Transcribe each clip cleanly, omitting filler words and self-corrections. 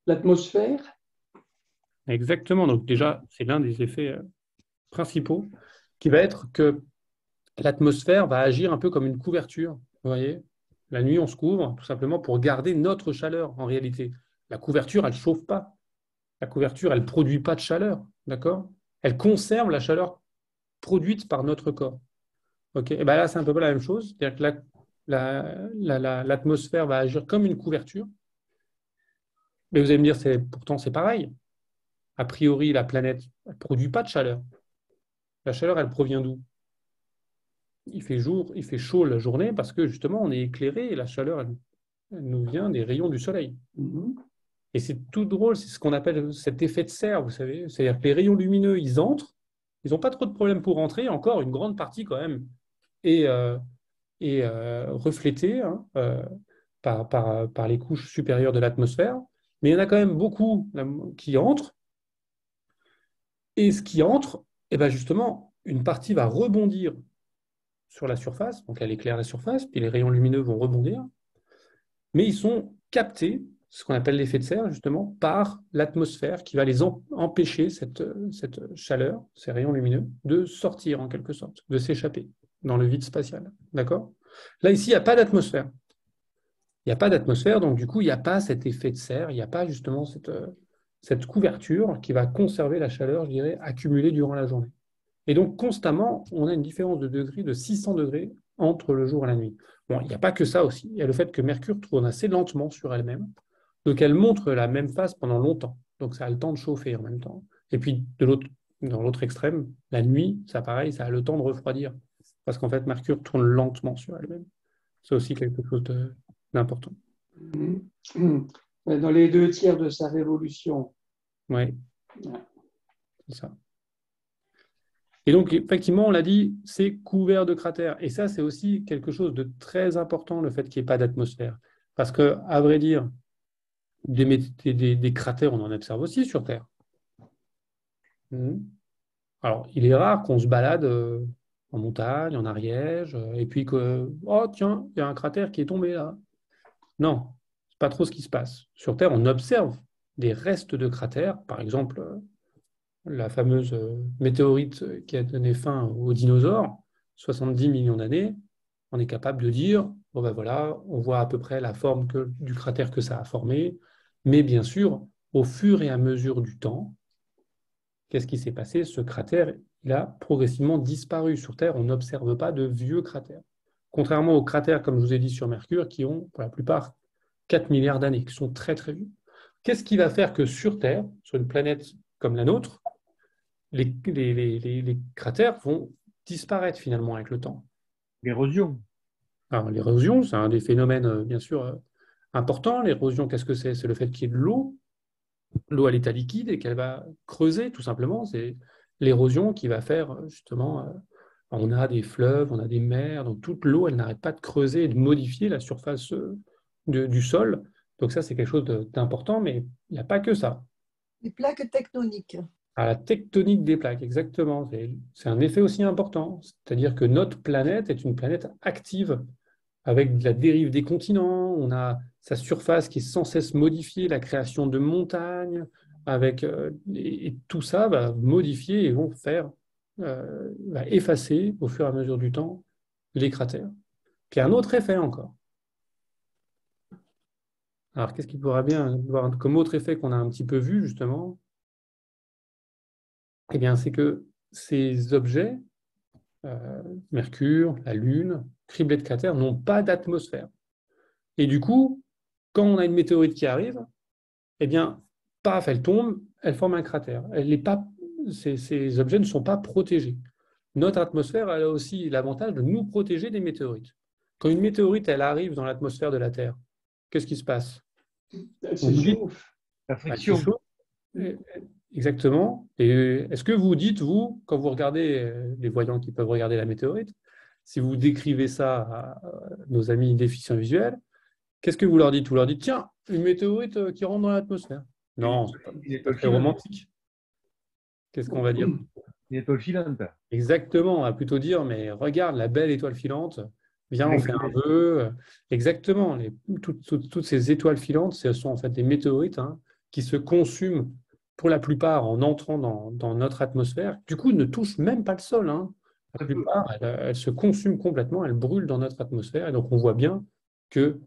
L'atmosphère? Exactement. Donc déjà, c'est l'un des effets principaux qui va être que l'atmosphère va agir un peu comme une couverture. Vous voyez, la nuit, on se couvre tout simplement pour garder notre chaleur en réalité. La couverture, elle ne chauffe pas. La couverture, elle ne produit pas de chaleur. D'accord? Elle conserve la chaleur produite par notre corps. Ok? Et ben là, c'est un peu la même chose. C'est-à-dire que l'atmosphère va agir comme une couverture. Mais vous allez me dire, pourtant, c'est pareil. A priori, la planète, elle ne produit pas de chaleur. La chaleur, elle provient d'où? Il fait jour, il fait chaud la journée parce que justement, on est éclairé et la chaleur, elle nous vient des rayons du soleil. Mhm. Et c'est tout drôle, c'est ce qu'on appelle cet effet de serre, vous savez. C'est-à-dire que les rayons lumineux, ils entrent, ils n'ont pas trop de problème pour rentrer, encore une grande partie quand même est, reflétée par les couches supérieures de l'atmosphère. Mais il y en a quand même beaucoup qui entrent. Et ce qui entre, eh ben justement, une partie va rebondir sur la surface, donc elle éclaire la surface, puis les rayons lumineux vont rebondir, mais ils sont captés, ce qu'on appelle l'effet de serre, justement, par l'atmosphère qui va les empêcher, cette chaleur, ces rayons lumineux, de sortir en quelque sorte, de s'échapper dans le vide spatial. D'accord? Là, ici, il n'y a pas d'atmosphère. Il n'y a pas d'atmosphère, donc du coup, il n'y a pas cet effet de serre, il n'y a pas justement cette couverture qui va conserver la chaleur, je dirais, accumulée durant la journée. Et donc, constamment, on a une différence de degré de 600 degrés entre le jour et la nuit. Bon, il n'y a pas que ça aussi. Il y a le fait que Mercure tourne assez lentement sur elle-même. Donc, elle montre la même phase pendant longtemps. Donc, ça a le temps de chauffer en même temps. Et puis, dans l'autre extrême, la nuit, ça pareil, ça a le temps de refroidir. Parce qu'en fait, Mercure tourne lentement sur elle-même. C'est aussi quelque chose d'important. Mhm. Dans les 2 tiers de sa révolution. Oui, c'est ça. Et donc, effectivement, on l'a dit, c'est couvert de cratères. Et ça, c'est aussi quelque chose de très important, le fait qu'il n'y ait pas d'atmosphère. Parce que, à vrai dire, des cratères, on en observe aussi sur Terre. Mhm. Alors, il est rare qu'on se balade en montagne, en Ariège, et puis que, oh tiens, il y a un cratère qui est tombé là. Non, c'est pas trop ce qui se passe. Sur Terre, on observe des restes de cratères, par exemple, la fameuse météorite qui a donné fin aux dinosaures, 70 millions d'années, on est capable de dire, bon ben voilà, on voit à peu près la forme du cratère que ça a formé, mais bien sûr, au fur et à mesure du temps, qu'est-ce qui s'est passé? Ce cratère, il a progressivement disparu. Sur Terre, on n'observe pas de vieux cratères. Contrairement aux cratères, comme je vous ai dit sur Mercure, qui ont pour la plupart 4 milliards d'années, qui sont très très vieux. Qu'est-ce qui va faire que sur Terre, sur une planète comme la nôtre, les cratères vont disparaître finalement avec le temps? L'érosion. Alors, l'érosion, c'est un des phénomènes, bien sûr, importants. L'érosion, qu'est-ce que c'est? C'est le fait qu'il y ait de l'eau. L'eau, elle est liquide et qu'elle va creuser, tout simplement. C'est l'érosion qui va faire, justement, on a des fleuves, on a des mers, donc toute l'eau, elle n'arrête pas de creuser et de modifier la surface du sol. Donc ça, c'est quelque chose d'important, mais il n'y a pas que ça. Les plaques tectoniques. À la tectonique des plaques, exactement. C'est un effet aussi important. C'est-à-dire que notre planète est une planète active, avec de la dérive des continents. On a sa surface qui est sans cesse modifiée, la création de montagnes, et tout ça va modifier et va effacer au fur et à mesure du temps les cratères. Puis un autre effet encore. Alors, qu'est-ce qu'il pourra bien avoir comme autre effet qu'on a un petit peu vu, justement? Eh bien, c'est que ces objets, Mercure, la Lune, criblés de cratères, n'ont pas d'atmosphère. Et du coup, quand on a une météorite qui arrive, eh bien, paf, elle tombe, elle forme un cratère. Ces objets ne sont pas protégés. Notre atmosphère, elle a aussi l'avantage de nous protéger des météorites. Quand une météorite, elle arrive dans l'atmosphère de la Terre, qu'est-ce qui se passe? Elle Vous vous dites, s'échauffe. La elle friction. s'échauffe. Exactement. Et est-ce que vous dites, vous, quand vous regardez les voyants qui peuvent regarder la météorite, si vous décrivez ça à nos amis déficients visuels, qu'est-ce que vous leur dites? Vous leur dites, tiens, une météorite qui rentre dans l'atmosphère. Non, c'est Une pas étoile très filante. romantique. Qu'est-ce qu'on va dire? Une étoile filante. Exactement, on va plutôt dire, mais regarde la belle étoile filante, Viens, on fait un vœu. Exactement. Toutes ces étoiles filantes, ce sont en fait des météorites qui se consument pour la plupart en entrant dans notre atmosphère. Du coup, ne touchent même pas le sol. La plupart, elles se consument complètement, elles brûlent dans notre atmosphère. Et donc, on voit bien que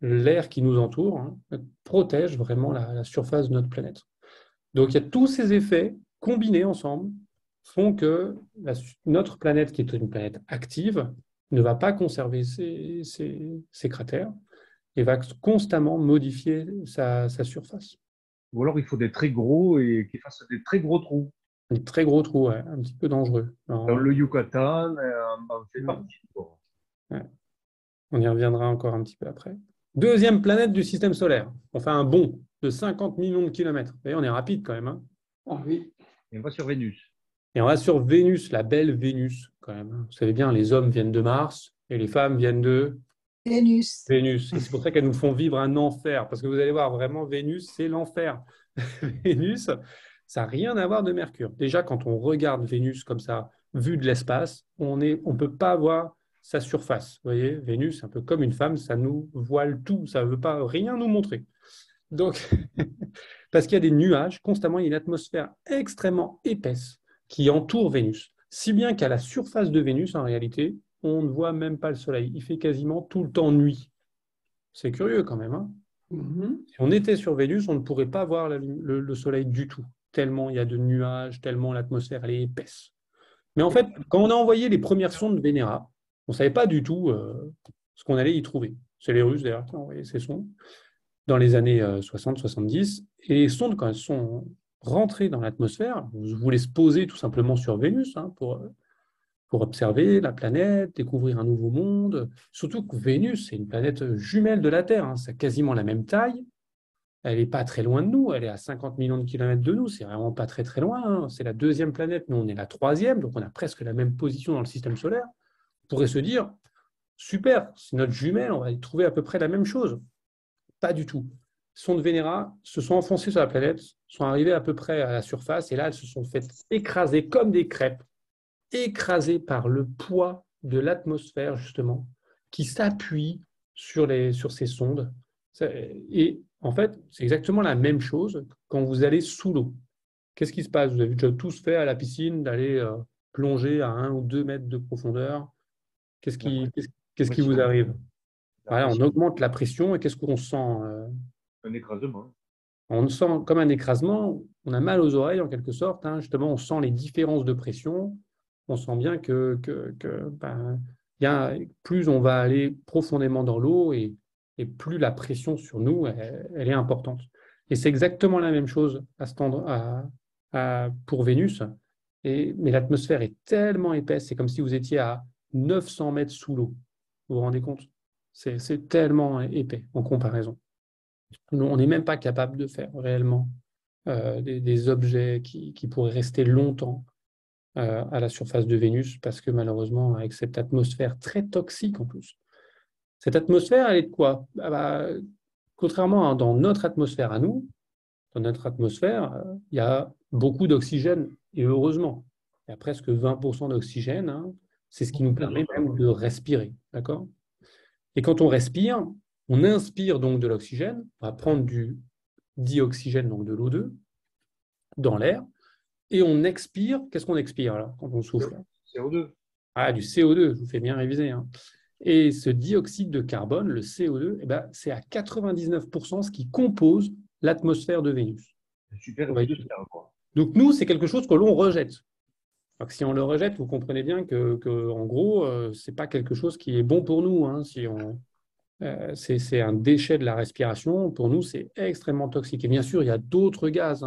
l'air qui nous entoure protège vraiment la surface de notre planète. Donc, il y a tous ces effets combinés ensemble font que notre planète, qui est une planète active, ne va pas conserver ses cratères et va constamment modifier sa surface. Ou alors il faut des très gros et qui fassent des très gros trous. Des très gros trous, ouais, un petit peu dangereux. Dans le Yucatan, on fait partie. Ouais. On y reviendra encore un petit peu après. Deuxième planète du système solaire. On fait un bond de 50 millions de kilomètres. Vous voyez, on est rapide quand même. Ah oui. Et on va sur Vénus. Et on va sur Vénus, la belle Vénus quand même. Vous savez bien, les hommes viennent de Mars et les femmes viennent de Vénus. Vénus. Et c'est pour ça qu'elles nous font vivre un enfer. Parce que vous allez voir, vraiment, Vénus, c'est l'enfer. Vénus, ça n'a rien à voir de Mercure. Déjà, quand on regarde Vénus comme ça, vue de l'espace, on ne peut pas voir sa surface. Vous voyez, Vénus, c'est un peu comme une femme, ça nous voile tout, ça ne veut pas rien nous montrer. Donc, parce qu'il y a des nuages, constamment, il y a une atmosphère extrêmement épaisse qui entoure Vénus. Si bien qu'à la surface de Vénus, en réalité, on ne voit même pas le soleil. Il fait quasiment tout le temps nuit. C'est curieux quand même. Si on était sur Vénus, on ne pourrait pas voir le soleil du tout, tellement il y a de nuages, tellement l'atmosphère elle est épaisse. Mais en fait, quand on a envoyé les premières sondes Vénéra, on ne savait pas du tout ce qu'on allait y trouver. C'est les Russes d'ailleurs qui ont envoyé ces sondes dans les années 60-70. Et les sondes, quand elles sont rentrées dans l'atmosphère, vous voulez se poser tout simplement sur Vénus pour observer la planète, découvrir un nouveau monde. Surtout que Vénus, c'est une planète jumelle de la Terre. C'est quasiment la même taille. Elle n'est pas très loin de nous. Elle est à 50 millions de kilomètres de nous. C'est vraiment pas très, très loin. C'est la deuxième planète. Nous, on est la troisième. Donc, on a presque la même position dans le système solaire. On pourrait se dire, super, c'est notre jumelle, on va y trouver à peu près la même chose. Pas du tout. Sondes Vénéra se sont enfoncées sur la planète, sont arrivées à peu près à la surface, et là, elles se sont faites écraser comme des crêpes, écrasées par le poids de l'atmosphère, justement, qui s'appuie sur ces sondes. Et en fait, c'est exactement la même chose quand vous allez sous l'eau. Qu'est-ce qui se passe? Vous avez déjà tous fait à la piscine d'aller plonger à 1 ou 2 mètres de profondeur. Qu'est-ce qui vous arrive? Voilà, on augmente la pression et qu'est-ce qu'on sent? Un écrasement. On sent comme un écrasement, on a mal aux oreilles en quelque sorte. Justement, on sent les différences de pression. On sent bien que plus on va aller profondément dans l'eau et plus la pression sur nous, elle est importante. Et c'est exactement la même chose pour Vénus. Mais l'atmosphère est tellement épaisse, c'est comme si vous étiez à 900 mètres sous l'eau. Vous vous rendez compte? C'est tellement épais en comparaison. Nous, on n'est même pas capable de faire réellement des objets qui pourraient rester longtemps à la surface de Vénus parce que malheureusement, avec cette atmosphère très toxique en plus. Cette atmosphère, elle est de quoi? Contrairement dans notre atmosphère à nous, dans notre atmosphère, il y a beaucoup d'oxygène et heureusement, il y a presque 20% d'oxygène. C'est ce qui nous permet même de respirer. D'accord? Et quand on respire, on inspire donc de l'oxygène, on va prendre du dioxygène, donc de l'O2, dans l'air, et on expire. Qu'est-ce qu'on expire là, quand on souffle? CO2. Ah, du CO2, je vous fais bien réviser. Et ce dioxyde de carbone, le CO2, c'est à 99% ce qui compose l'atmosphère de Vénus. Super. Donc nous, c'est quelque chose que l'on rejette. Donc, si on le rejette, vous comprenez bien que en gros, ce n'est pas quelque chose qui est bon pour nous. C'est un déchet de la respiration. Pour nous, c'est extrêmement toxique. Et bien sûr, il y a d'autres gaz,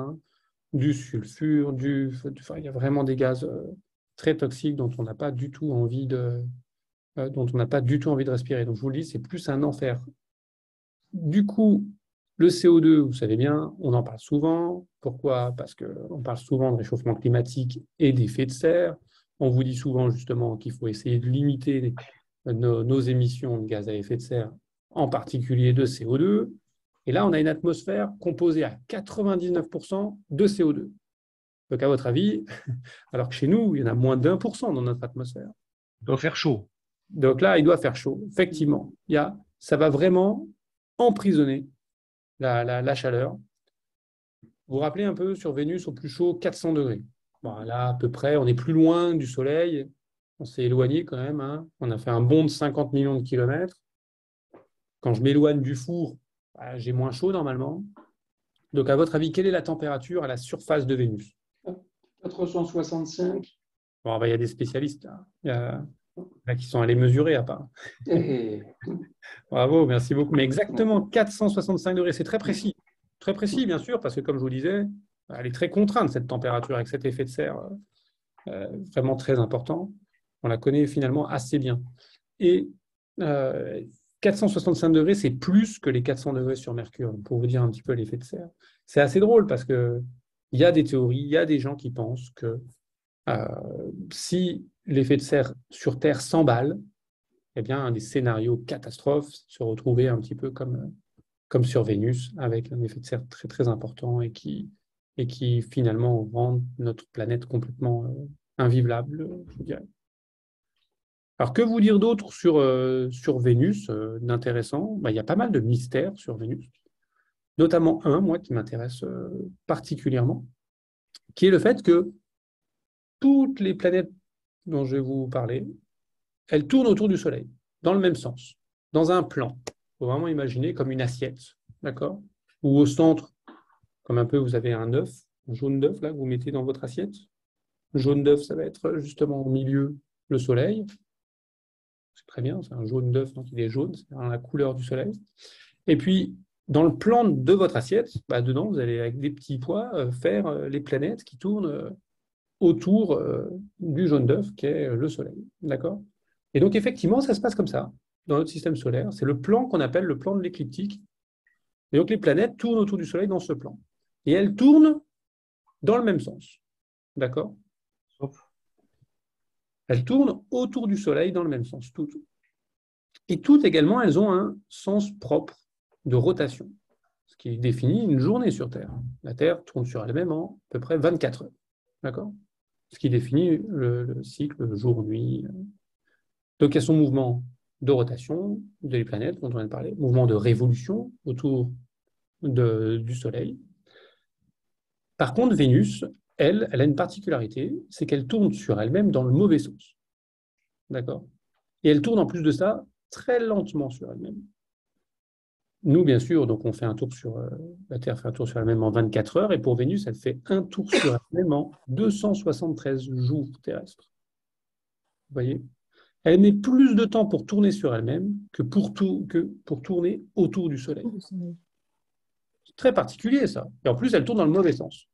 du sulfure, il y a vraiment des gaz très toxiques dont on n'a pas du tout envie de respirer. Donc, je vous le dis, c'est plus un enfer. Du coup, le CO2, vous savez bien, on en parle souvent. Pourquoi? Parce qu'on parle souvent de réchauffement climatique et d'effets de serre. On vous dit souvent justement qu'il faut essayer de limiter nos émissions de gaz à effet de serre, en particulier de CO2. Et là, on a une atmosphère composée à 99% de CO2. Donc, à votre avis, alors que chez nous, il y en a moins d'1% dans notre atmosphère. Il doit faire chaud. Donc là, il doit faire chaud. Effectivement, ça va vraiment emprisonner la chaleur. Vous vous rappelez un peu, sur Vénus, au plus chaud, 400 degrés. Bon, là, à peu près, on est plus loin du Soleil. On s'est éloigné quand même, hein. On a fait un bond de 50 millions de kilomètres. Quand je m'éloigne du four, j'ai moins chaud normalement. Donc, à votre avis, quelle est la température à la surface de Vénus? 465. Bon, il y a des spécialistes là. Il y a là qui sont allés mesurer à part. Et Bravo, merci beaucoup. Mais exactement 465 degrés, c'est très précis. Très précis, bien sûr, parce que comme je vous disais, elle est très contrainte, cette température, avec cet effet de serre vraiment très important. On la connaît finalement assez bien. Et 465 degrés, c'est plus que les 400 degrés sur Mercure, pour vous dire un petit peu l'effet de serre. C'est assez drôle parce qu'il y a des théories, il y a des gens qui pensent que si l'effet de serre sur Terre s'emballe, eh bien, un des scénarios catastrophes, se retrouver un petit peu comme sur Vénus, avec un effet de serre très, très important et qui finalement rend notre planète complètement invivable, je dirais. Alors, que vous dire d'autre sur Vénus d'intéressant? Il y a pas mal de mystères sur Vénus, notamment un, moi, qui m'intéresse particulièrement, qui est le fait que toutes les planètes dont je vais vous parler, elles tournent autour du Soleil, dans le même sens, dans un plan. Il faut vraiment imaginer comme une assiette, d'accord? Ou au centre, comme un peu, vous avez un œuf, un jaune d'œuf, là, que vous mettez dans votre assiette. Le jaune d'œuf, ça va être justement au milieu le Soleil. C'est très bien, c'est un jaune d'œuf, donc il est jaune, c'est la couleur du Soleil. Et puis, dans le plan de votre assiette, dedans, vous allez, avec des petits pois, faire les planètes qui tournent autour du jaune d'œuf, qui est le Soleil. D'accord? Et donc, effectivement, ça se passe comme ça dans notre système solaire. C'est le plan qu'on appelle le plan de l'écliptique. Et donc, les planètes tournent autour du Soleil dans ce plan. Et elles tournent dans le même sens. D'accord? Elles tournent autour du Soleil dans le même sens. Toutes. Et toutes également, elles ont un sens propre de rotation, ce qui définit une journée sur Terre. La Terre tourne sur elle-même en à peu près 24 heures. D'accord? Ce qui définit le cycle jour-nuit. Donc, il y a son mouvement de rotation des planètes, dont on vient de parler, mouvement de révolution autour du Soleil. Par contre, Vénus, elle a une particularité, c'est qu'elle tourne sur elle-même dans le mauvais sens. D'accord? Et elle tourne en plus de ça très lentement sur elle-même. Nous, bien sûr, donc on fait un tour sur la Terre fait un tour sur elle-même en 24 heures, et pour Vénus, elle fait un tour sur elle-même en 273 jours terrestres. Vous voyez? Elle met plus de temps pour tourner sur elle-même que pour tourner autour du Soleil. C'est très particulier, ça. Et en plus, elle tourne dans le mauvais sens.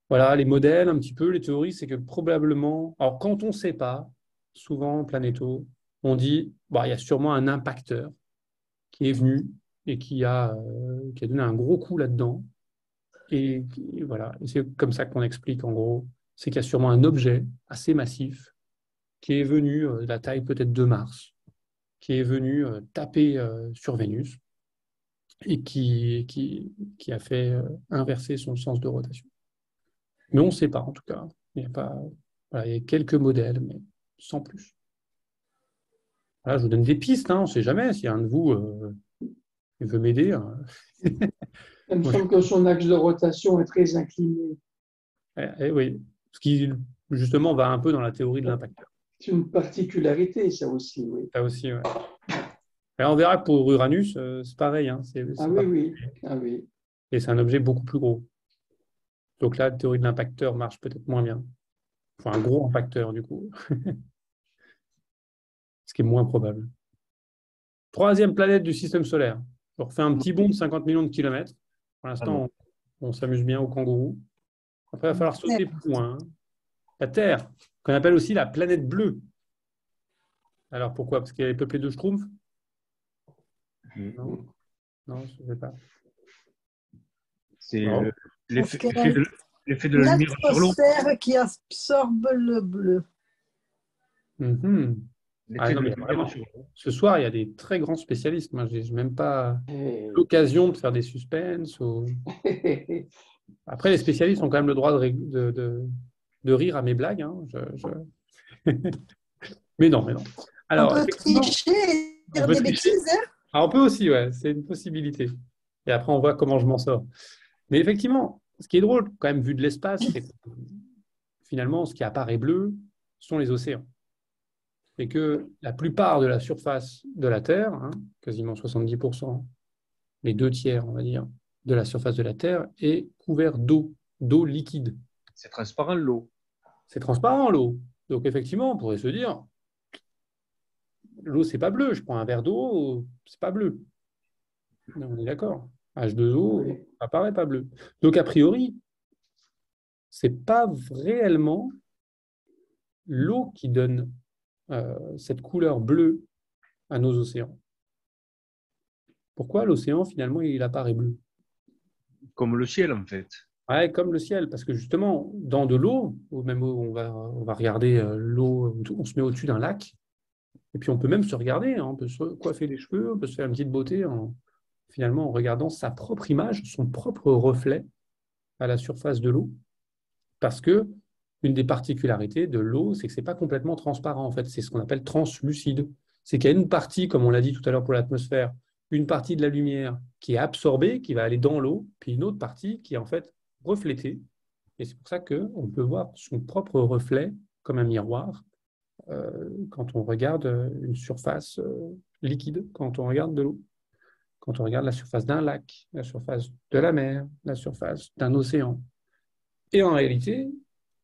Voilà, les modèles, un petit peu, les théories, c'est que probablement... Alors, quand on ne sait pas, souvent, planéto, on dit, il y a sûrement un impacteur qui est venu et qui a donné un gros coup là-dedans. Et voilà, et c'est comme ça qu'on explique, en gros, c'est qu'il y a sûrement un objet assez massif qui est venu, de la taille peut-être de Mars, qui est venu taper sur Vénus et qui a fait inverser son sens de rotation. Mais on ne sait pas, en tout cas. Il y a quelques modèles, mais sans plus. Voilà, je vous donne des pistes, on ne sait jamais. Si un de vous veut m'aider. Il me semble que son axe de rotation est très incliné. Oui, ce qui, justement, va un peu dans la théorie de l'impacteur. C'est une particularité, ça aussi, oui. Ça aussi, oui. On verra que pour Uranus, c'est pareil. Oui. Et c'est un objet beaucoup plus gros. Donc là, la théorie de l'impacteur marche peut-être moins bien. Enfin, un gros impacteur, du coup. Ce qui est moins probable. Troisième planète du système solaire. On refait un petit bond de 50 millions de kilomètres. Pour l'instant, on s'amuse bien au kangourou. Après, il va falloir sauter plus loin. La Terre, qu'on appelle aussi la planète bleue. Alors pourquoi? Parce qu'elle est peuplée de schtroumpfs? Non, je ne sais pas. C'est l'effet de la lumière sur l'eau. L'atmosphère qui absorbe le bleu. Ce soir, il y a des très grands spécialistes. Moi, je n'ai même pas l'occasion de faire des suspens. Après, les spécialistes ont quand même le droit de rire à mes blagues. Mais non. On Alors, peut effectivement, tricher et on dire peut des tricher. bêtises, hein? Ah, on peut aussi, ouais, c'est une possibilité. Et après, on voit comment je m'en sors. Mais effectivement, ce qui est drôle, quand même, vu de l'espace, c'est que finalement, ce qui apparaît bleu sont les océans. Et que la plupart de la surface de la Terre, hein, quasiment 70%, les 2 tiers, on va dire, de la surface de la Terre, est couvert d'eau liquide. C'est transparent l'eau. C'est transparent, l'eau. Donc, effectivement, on pourrait se dire, l'eau, c'est pas bleu. Je prends un verre d'eau, c'est pas bleu. On est d'accord. H2O, Oui. ça paraît pas bleu. Donc, a priori, c'est pas réellement l'eau qui donne cette couleur bleue à nos océans. Pourquoi l'océan, finalement, il apparaît bleu? Comme le ciel, en fait. Ouais, comme le ciel, parce que justement, dans de l'eau, ou même on va regarder l'eau, on se met au-dessus d'un lac, et puis on peut même se regarder, hein, on peut se coiffer les cheveux, on peut se faire une petite beauté finalement en regardant sa propre image, son propre reflet à la surface de l'eau, parce que une des particularités de l'eau, c'est que c'est pas complètement transparent, en fait, c'est ce qu'on appelle translucide. C'est qu'il y a une partie, comme on l'a dit tout à l'heure pour l'atmosphère, une partie de la lumière qui est absorbée, qui va aller dans l'eau, puis une autre partie qui est en fait reflétée. Et c'est pour ça qu'on peut voir son propre reflet comme un miroir quand on regarde une surface liquide, quand on regarde de l'eau, quand on regarde la surface d'un lac, la surface de la mer, la surface d'un océan. Et en réalité,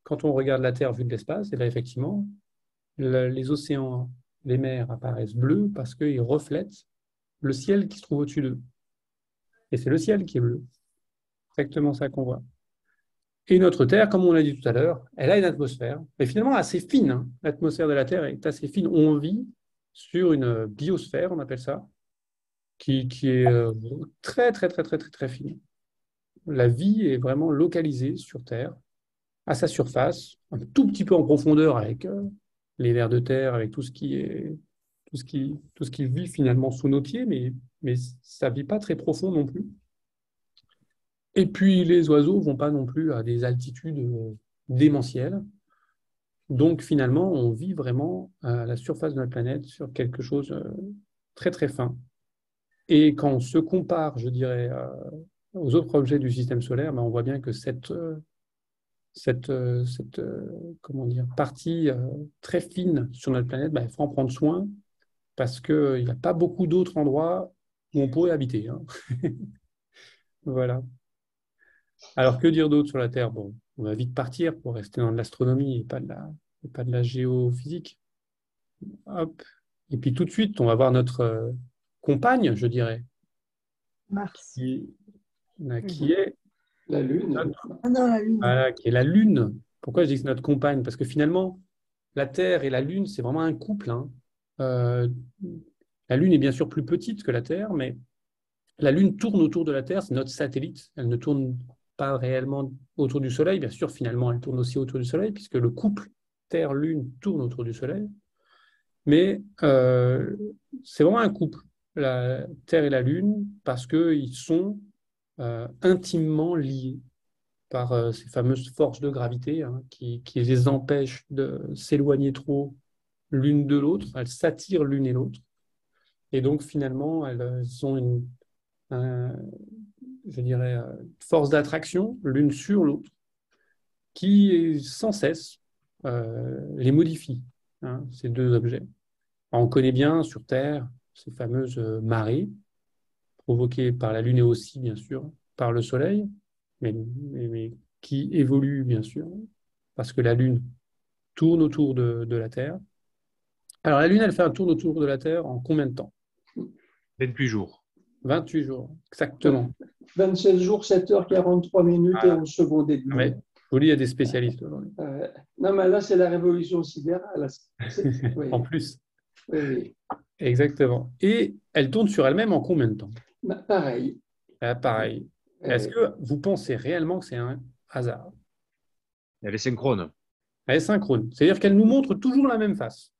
quand on regarde la Terre vue de l'espace, et là effectivement, les océans, les mers apparaissent bleus parce qu'ils reflètent le ciel qui se trouve au-dessus d'eux. Et c'est le ciel qui est bleu. C'est exactement ça qu'on voit. Et notre Terre, comme on l'a dit tout à l'heure, elle a une atmosphère, mais finalement assez fine. Hein. L'atmosphère de la Terre est assez fine. On vit sur une biosphère, on appelle ça, qui est très, très, très, très, très, très fine. La vie est vraiment localisée sur Terre, à sa surface, un tout petit peu en profondeur avec les vers de terre, avec tout ce qui vit finalement sous nos pieds, mais ça ne vit pas très profond non plus. Et puis les oiseaux ne vont pas non plus à des altitudes démentielles. Donc finalement, on vit vraiment à la surface de notre planète sur quelque chose de très très fin. Et quand on se compare, je dirais, aux autres objets du système solaire, ben, on voit bien que cette comment dire, partie très fine sur notre planète, ben, il faut en prendre soin parce qu'il n'y a pas beaucoup d'autres endroits où on pourrait habiter. Hein. Voilà. Alors, que dire d'autre sur la Terre? Bon, on va vite partir pour rester dans de l'astronomie et pas de la géophysique. Hop. Et puis tout de suite, on va voir notre compagne, je dirais, Mars. qui est La Lune. Ah non, la Lune. voilà, qui est la Lune. Pourquoi je dis que c'est notre compagne? Parce que finalement, la Terre et la Lune, c'est vraiment un couple. Hein. Euh, la Lune est bien sûr plus petite que la Terre, mais la Lune tourne autour de la Terre, c'est notre satellite. Elle ne tourne pas réellement autour du Soleil. Bien sûr, finalement, elle tourne aussi autour du Soleil, puisque le couple Terre-Lune tourne autour du Soleil. Mais c'est vraiment un couple, la Terre et la Lune, parce qu'ils sont intimement liés par ces fameuses forces de gravité hein, qui les empêchent de s'éloigner trop l'une de l'autre. Elles s'attirent l'une et l'autre. Et donc, finalement, elles ont je dirais, force d'attraction l'une sur l'autre qui, sans cesse, les modifie, hein, ces deux objets. Alors, on connaît bien sur Terre ces fameuses marées provoquées par la Lune et aussi, bien sûr, par le Soleil, mais qui évoluent, bien sûr, parce que la Lune tourne autour de la Terre. Alors, la Lune, elle fait un tour autour de la Terre en combien de temps? 28 jours. 28 jours, exactement. 27 jours, 7 heures, 43 minutes et 11 secondes et demie. Ouais. Je vous dis, il y a des spécialistes aujourd'hui. Non, mais là, c'est la révolution sidérale. Oui. En plus. Oui, oui. Exactement. Et elle tourne sur elle-même en combien de temps? Pareil. Pareil. Est-ce que vous pensez réellement que c'est un hasard? Elle est synchrone. Elle est synchrone. C'est-à-dire qu'elle nous montre toujours la même face.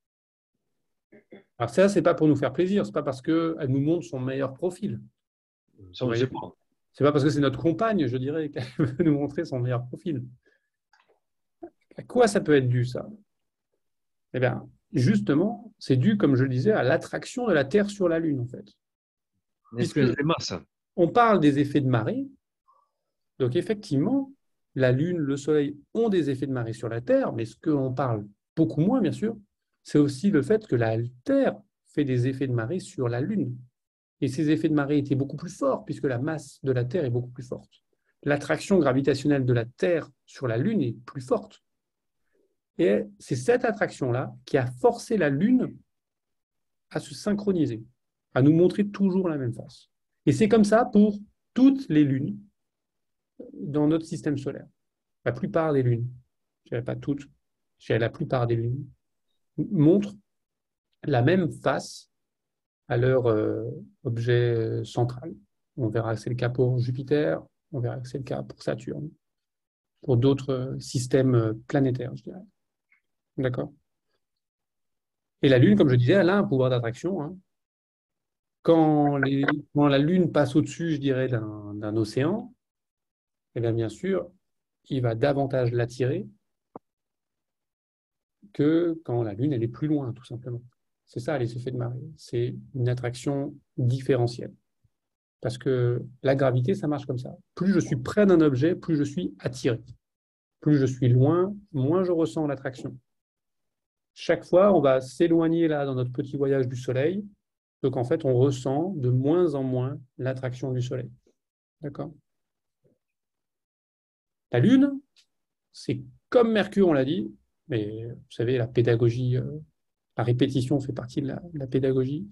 Alors ça, c'est pas pour nous faire plaisir. C'est pas parce qu'elle nous montre son meilleur profil. Ça, on ne sait pas. C'est pas parce que c'est notre compagne, je dirais, qu'elle veut nous montrer son meilleur profil. À quoi ça peut être dû, ça? Eh bien, justement, c'est dû, comme je le disais, à l'attraction de la Terre sur la Lune, en fait. L'influence des masses. On parle des effets de marée. Donc, effectivement, la Lune, le Soleil ont des effets de marée sur la Terre, mais ce qu'on parle beaucoup moins, bien sûr, c'est aussi le fait que la Terre fait des effets de marée sur la Lune. Et ces effets de marée étaient beaucoup plus forts, puisque la masse de la Terre est beaucoup plus forte. L'attraction gravitationnelle de la Terre sur la Lune est plus forte. Et c'est cette attraction-là qui a forcé la Lune à se synchroniser, à nous montrer toujours la même face. Et c'est comme ça pour toutes les lunes dans notre système solaire. La plupart des lunes, je dirais pas toutes, je dirais la plupart des lunes, montrent la même face à leur objet central. On verra que c'est le cas pour Jupiter, on verra que c'est le cas pour Saturne, pour d'autres systèmes planétaires, je dirais. D'accord? Et la Lune, comme je disais, elle a un pouvoir d'attraction. Hein. Quand la Lune passe au-dessus, je dirais, d'un océan, eh bien sûr, il va davantage l'attirer que quand la Lune elle est plus loin, tout simplement. C'est ça, les effets de marée. C'est une attraction différentielle. Parce que la gravité, ça marche comme ça. Plus je suis près d'un objet, plus je suis attiré. Plus je suis loin, moins je ressens l'attraction. Chaque fois, on va s'éloigner là dans notre petit voyage du Soleil. Donc en fait, on ressent de moins en moins l'attraction du Soleil. D'accord? La Lune, c'est comme Mercure, on l'a dit, mais vous savez, la pédagogie, la répétition fait partie de la pédagogie.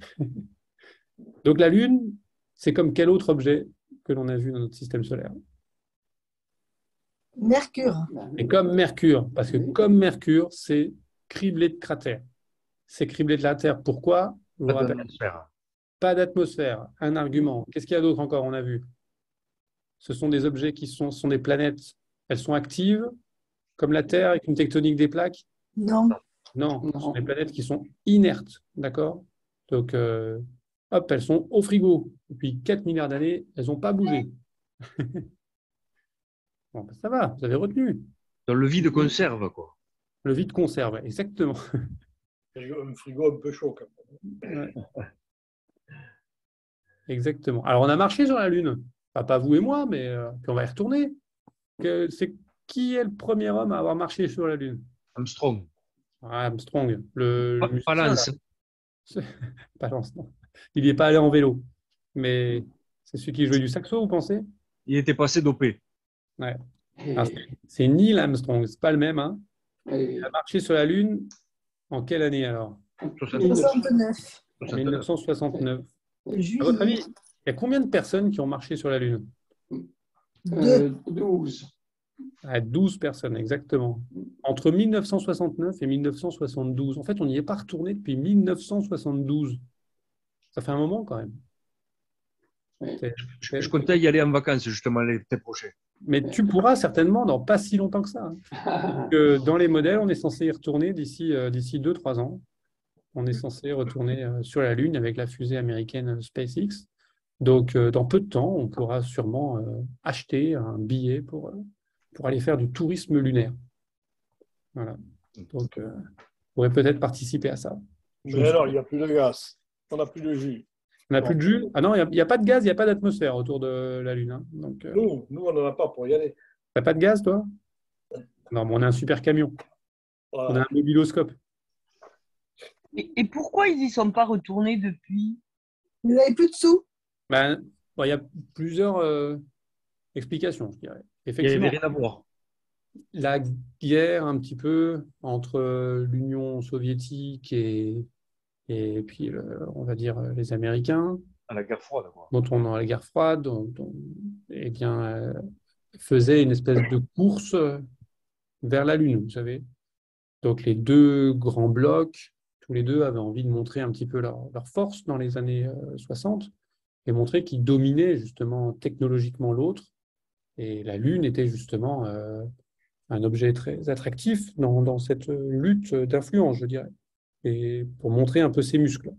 Donc la Lune, c'est comme quel autre objet que l'on a vu dans notre système solaire? Mercure. Et comme Mercure, parce que comme Mercure, c'est criblé de cratères. C'est criblé de cratères. Pourquoi? Je vous Pas rappelle, d'atmosphère. pas d'atmosphère. Un argument. Qu'est-ce qu'il y a d'autre encore, on a vu? Ce sont des objets qui sont des planètes. Elles sont actives, comme la Terre, avec une tectonique des plaques? Non. Non, ce sont des planètes qui sont inertes, d'accord? Donc, hop, elles sont au frigo. Depuis 4 milliards d'années, elles n'ont pas bougé. Bon, ben, ça va, vous avez retenu. Dans le vide conserve, quoi. Le vide conserve, exactement. Un frigo un peu chaud, quand même. Ouais. Exactement. Alors, on a marché sur la Lune. Enfin, pas vous et moi, mais puis on va y retourner. Qui est le premier homme à avoir marché sur la Lune? Armstrong. Ah, Armstrong, le musicien, Balance. là. Pas Lance, non. Il n'y est pas allé en vélo. Mais c'est celui qui jouait du saxo, vous pensez? Il était passé dopé. Ouais. Et, Alors, c'est Neil Armstrong, c'est pas le même. Hein. et Il a marché sur la Lune en quelle année alors? 69. 1969. À votre Juillet. avis, il y a combien de personnes qui ont marché sur la Lune? 12. 12 personnes, exactement. Entre 1969 et 1972. En fait, on n'y est pas retourné depuis 1972. Ça fait un moment quand même. Ouais. Je comptais y aller en vacances, justement, l'été prochain. Mais tu pourras certainement dans pas si longtemps que ça. Hein. Que dans les modèles, on est censé y retourner d'ici 2-3 ans. On est censé retourner sur la Lune avec la fusée américaine SpaceX. Donc, dans peu de temps, on pourra sûrement acheter un billet pour aller faire du tourisme lunaire. Voilà. Donc, on pourrait peut-être participer à ça. Mais alors, il n'y a plus de gaz. On n'a plus de jus. On n'a plus de jus? Ah non, il n'y a pas de gaz, il n'y a pas d'atmosphère autour de la Lune. Hein. Donc, Nous on n'en a pas pour y aller. t'as pas de gaz, toi? Non, mais on a un super camion. Voilà. On a un mobiloscope. Et pourquoi ils n'y sont pas retournés depuis? Vous n'avez plus de sous? Ben, bon, il y a plusieurs explications, je dirais. Il n'y avait Effectivement, rien à voir. la guerre un petit peu entre l'Union soviétique et puis, on va dire, les Américains, À la guerre froide, quoi. dont on dans la guerre froide, eh bien, faisait une espèce de course vers la Lune, vous savez. Donc les deux grands blocs, tous les deux avaient envie de montrer un petit peu leur force dans les années 60 et montrer qu'ils dominaient justement technologiquement l'autre. Et la Lune était justement un objet très attractif dans cette lutte d'influence, je dirais, et pour montrer un peu ses muscles.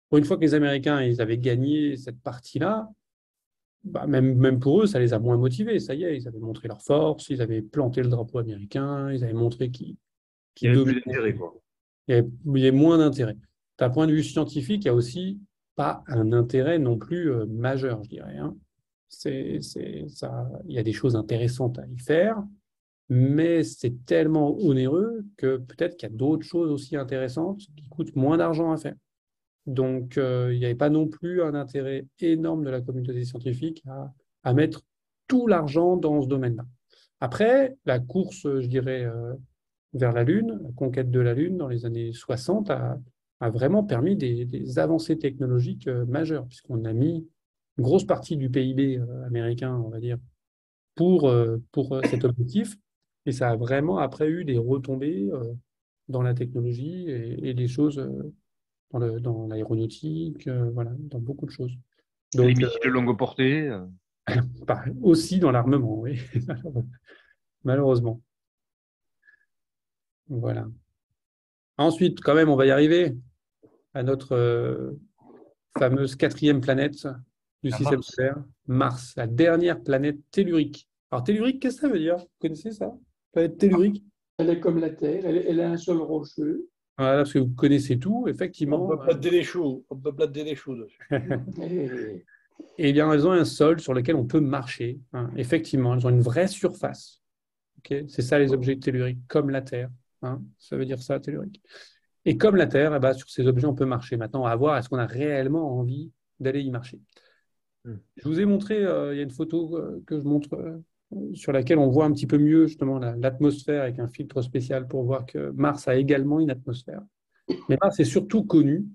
Pour une fois que les Américains ils avaient gagné cette partie-là, bah, même pour eux, ça les a moins motivés. Ça y est, ils avaient montré leur force, ils avaient planté le drapeau américain, ils avaient montré qu'ils Il n'y avait plus dominaient. d'intérêt, quoi. il y a moins d'intérêt. D'un point de vue scientifique, il n'y a aussi pas un intérêt non plus majeur, je dirais, hein. Il y a des choses intéressantes à y faire, mais c'est tellement onéreux que peut-être qu'il y a d'autres choses aussi intéressantes qui coûtent moins d'argent à faire. Donc, il n'y avait pas non plus un intérêt énorme de la communauté scientifique à mettre tout l'argent dans ce domaine-là. Après, la course, je dirais, vers la Lune, la conquête de la Lune dans les années 60 a vraiment permis des avancées technologiques majeures, puisqu'on a mis une grosse partie du PIB américain, on va dire, pour cet objectif. Et ça a vraiment après eu des retombées dans la technologie et des choses dans l'aéronautique, voilà, dans beaucoup de choses. Les Donc, missiles de longue portée. aussi dans l'armement, oui, malheureusement. Voilà. Ensuite, quand même, on va y arriver à notre fameuse 4e planète du système solaire, Mars, la dernière planète tellurique. Alors, tellurique, qu'est-ce que ça veut dire? Vous connaissez ça? Planète tellurique? Elle est comme la Terre, elle a un sol rocheux. Voilà, parce que vous connaissez tout, effectivement. On peut plater les choux. On peut plater les choux dessus. Et Eh bien, elles ont un sol sur lequel on peut marcher, hein. Effectivement, elles ont une vraie surface. Okay, c'est ça les objets telluriques, comme la Terre, hein. Ça veut dire ça, tellurique. Et comme la Terre, eh ben, sur ces objets, on peut marcher. Maintenant, à voir, est-ce qu'on a réellement envie d'aller y marcher? Je vous ai montré, il y a une photo que je montre sur laquelle on voit un petit peu mieux justement l'atmosphère avec un filtre spécial pour voir que Mars a également une atmosphère. Mais Mars est surtout connu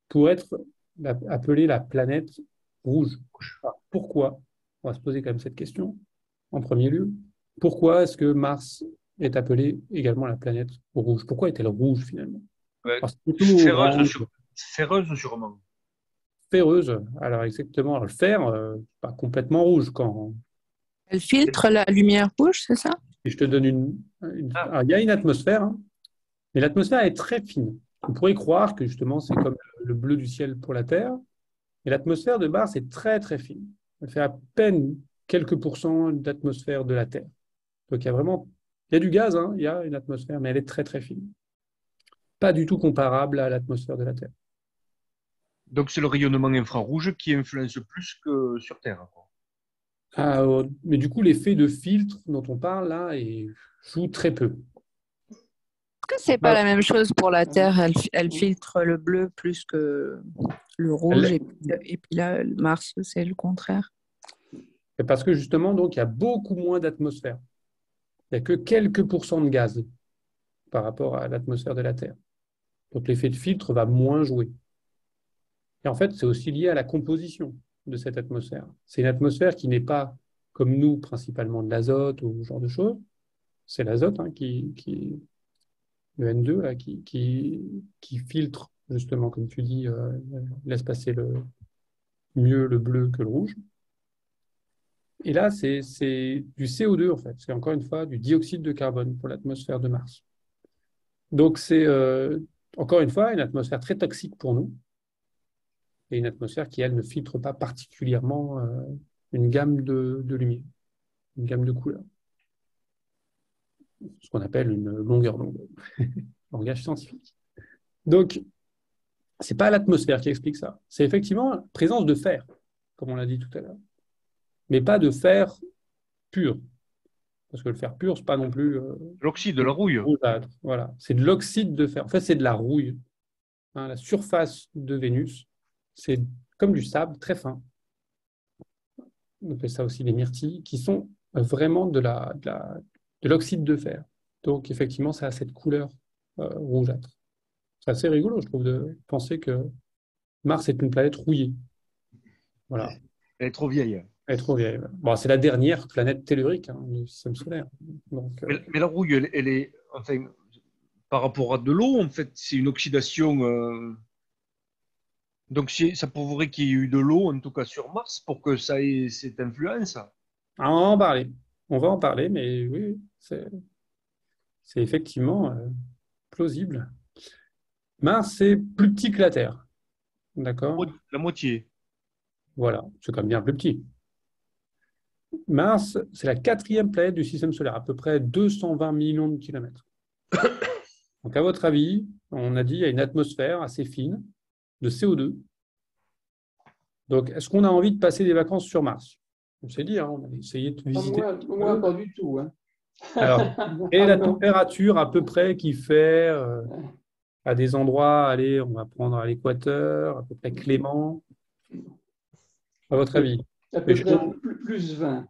pour être appelée la planète rouge. Alors, pourquoi? On va se poser quand même cette question en premier lieu. Pourquoi est-ce que Mars est appelée également la planète rouge? Pourquoi est-elle rouge finalement? Ouais. Alors, c'est plutôt orange, Féreuse sûrement. ferreuse. Alors exactement, alors, le fer, pas complètement rouge quand. Elle filtre la lumière rouge, c'est ça? Et je te donne alors, il y a une atmosphère, hein, mais l'atmosphère est très fine. On pourrait croire que justement c'est comme le bleu du ciel pour la Terre, mais l'atmosphère de Mars est très très fine. Elle fait à peine quelques pourcents d'atmosphère de la Terre. Donc il y a du gaz, hein, il y a une atmosphère, mais elle est très très fine. Pas du tout comparable à l'atmosphère de la Terre. Donc c'est le rayonnement infrarouge qui influence plus que sur Terre, quoi. Mais du coup, l'effet de filtre dont on parle là joue très peu. Est-ce que c'est pas la même chose pour la Terre? Elle filtre le bleu plus que le rouge, et puis là, Mars, c'est le contraire. Parce que justement, donc, il y a beaucoup moins d'atmosphère. Il n'y a que quelques pourcents de gaz par rapport à l'atmosphère de la Terre. Donc l'effet de filtre va moins jouer. Et en fait, c'est aussi lié à la composition de cette atmosphère. C'est une atmosphère qui n'est pas, comme nous, principalement de l'azote ou ce genre de choses. C'est l'azote, hein, le N2, là, qui filtre, justement, comme tu dis, laisse passer mieux le bleu que le rouge. Et là, c'est du CO2, en fait. C'est encore une fois du dioxyde de carbone pour l'atmosphère de Mars. Donc, c'est, encore une fois, une atmosphère très toxique pour nous. Et une atmosphère qui, elle, ne filtre pas particulièrement une gamme de lumière, une gamme de couleurs. Ce qu'on appelle une longueur d'onde, langage scientifique. Donc, ce n'est pas l'atmosphère qui explique ça. C'est effectivement la présence de fer, comme on l'a dit tout à l'heure. Mais pas de fer pur. Parce que le fer pur, ce n'est pas non plus... L'oxyde, de la rouille. Voilà, c'est de l'oxyde de fer. En fait, c'est de la rouille. Hein, la surface de Vénus, c'est comme du sable très fin. On appelle ça aussi les myrtilles, qui sont vraiment de l'oxyde de fer. Donc, effectivement, ça a cette couleur rougeâtre. C'est assez rigolo, je trouve, de penser que Mars est une planète rouillée. Voilà. Elle est trop vieille. Elle est trop vieille. Bon, c'est la dernière planète tellurique, hein, du système solaire. Donc, mais la rouille, elle est, enfin, par rapport à de l'eau, en fait, c'est une oxydation. Donc, ça prouverait qu'il y ait eu de l'eau, en tout cas sur Mars, pour que ça ait cette influence. On va en parler. On va en parler, mais oui, c'est effectivement plausible. Mars, c'est plus petit que la Terre. D'accord? La moitié. Voilà, c'est quand même bien plus petit. Mars, c'est la 4e planète du système solaire, à peu près 220 millions de kilomètres. Donc, à votre avis, on a dit qu'il y a une atmosphère assez fine de CO2. Donc, est-ce qu'on a envie de passer des vacances sur Mars? On s'est dit, hein, on a essayé de visiter. Moi, pas du tout. Hein. Alors, quelle est la non. température à peu près qu'il fait à des endroits? Allez, on va prendre à l'équateur, à peu près clément. À votre avis? À peu Mais près plus 20.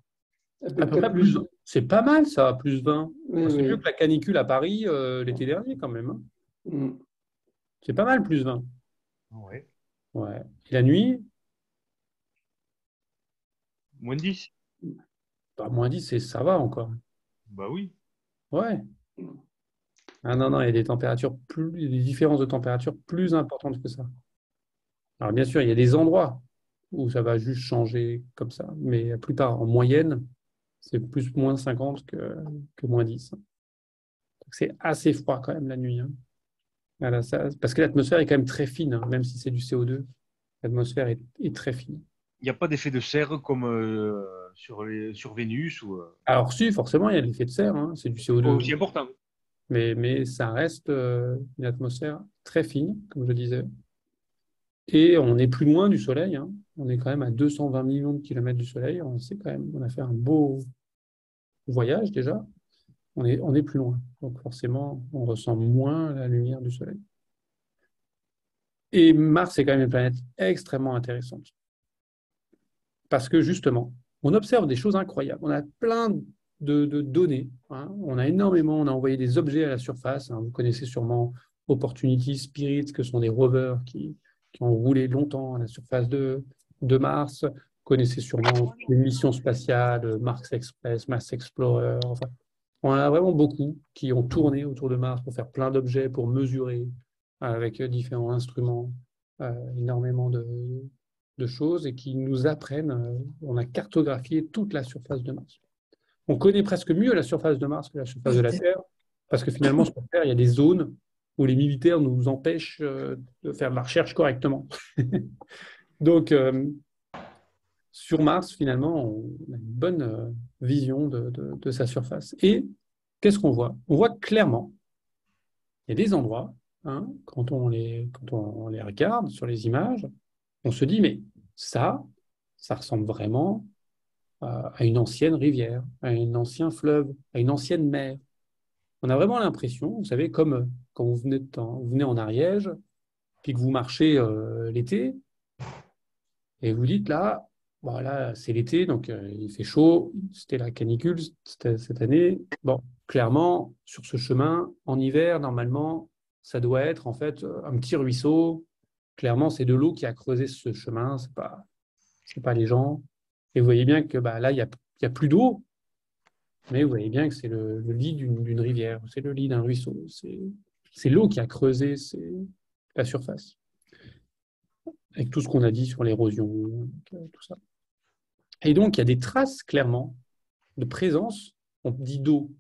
à peu près plus 20. C'est pas mal ça, plus 20. Oui, C'est oui. mieux que la canicule à Paris l'été dernier quand même. Hein. Mm. C'est pas mal, plus 20. Ouais. Ouais. Et la nuit, Moins 10. bah, moins 10, ça va encore. Bah oui. Ouais. Ah non, non, il y a des températures il y a des différences de température plus importantes que ça. Alors bien sûr, il y a des endroits où ça va juste changer comme ça, mais la plupart, en moyenne, c'est plus moins 50 que moins 10. Donc c'est assez froid quand même la nuit. Hein. Voilà, parce que l'atmosphère est quand même très fine, hein, même si c'est du CO2. L'atmosphère est très fine. Il n'y a pas d'effet de serre comme sur Vénus ou. Alors si, forcément, il y a l'effet de serre, hein, c'est du C'est pas CO2. aussi important. Mais ça reste une atmosphère très fine, comme je disais. Et on est plus loin du Soleil. Hein. On est quand même à 220 millions de kilomètres du Soleil. On a fait un beau voyage déjà. On est plus loin. Donc forcément, on ressent moins la lumière du Soleil. Et Mars est quand même une planète extrêmement intéressante. Parce que justement, on observe des choses incroyables. On a plein de données. Hein. On a envoyé des objets à la surface. Hein. Vous connaissez sûrement Opportunity, Spirit, que sont des rovers qui ont roulé longtemps à la surface de Mars. Vous connaissez sûrement les missions spatiales, Mars Express, Mars Explorer. Enfin, on en a vraiment beaucoup qui ont tourné autour de Mars pour faire plein d'objets, pour mesurer avec différents instruments énormément de choses et qui nous apprennent. On a cartographié toute la surface de Mars. On connaît presque mieux la surface de Mars que la surface de la Terre, parce que finalement, sur la Terre, il y a des zones où les militaires nous empêchent de faire de la recherche correctement. Donc, sur Mars, finalement, on a une bonne vision de sa surface. Et qu'est-ce qu'on voit? On voit clairement, il y a des endroits, hein, quand on les regarde sur les images, on se dit, mais ça ressemble vraiment à une ancienne rivière, à un ancien fleuve, à une ancienne mer. On a vraiment l'impression, vous savez, comme quand vous venez en Ariège, puis que vous marchez l'été, et vous dites là, voilà, c'est l'été, donc il fait chaud, c'était la canicule cette année. Bon, clairement, sur ce chemin, en hiver, normalement, ça doit être en fait un petit ruisseau. Clairement, c'est de l'eau qui a creusé ce chemin, c'est pas les gens. Et vous voyez bien que là, il y a plus d'eau, mais vous voyez bien que c'est le lit d'une rivière, c'est le lit d'un ruisseau. C'est l'eau qui a creusé la surface. Avec tout ce qu'on a dit sur l'érosion, tout ça. Et donc, il y a des traces, clairement, de présence. On dit d'eau.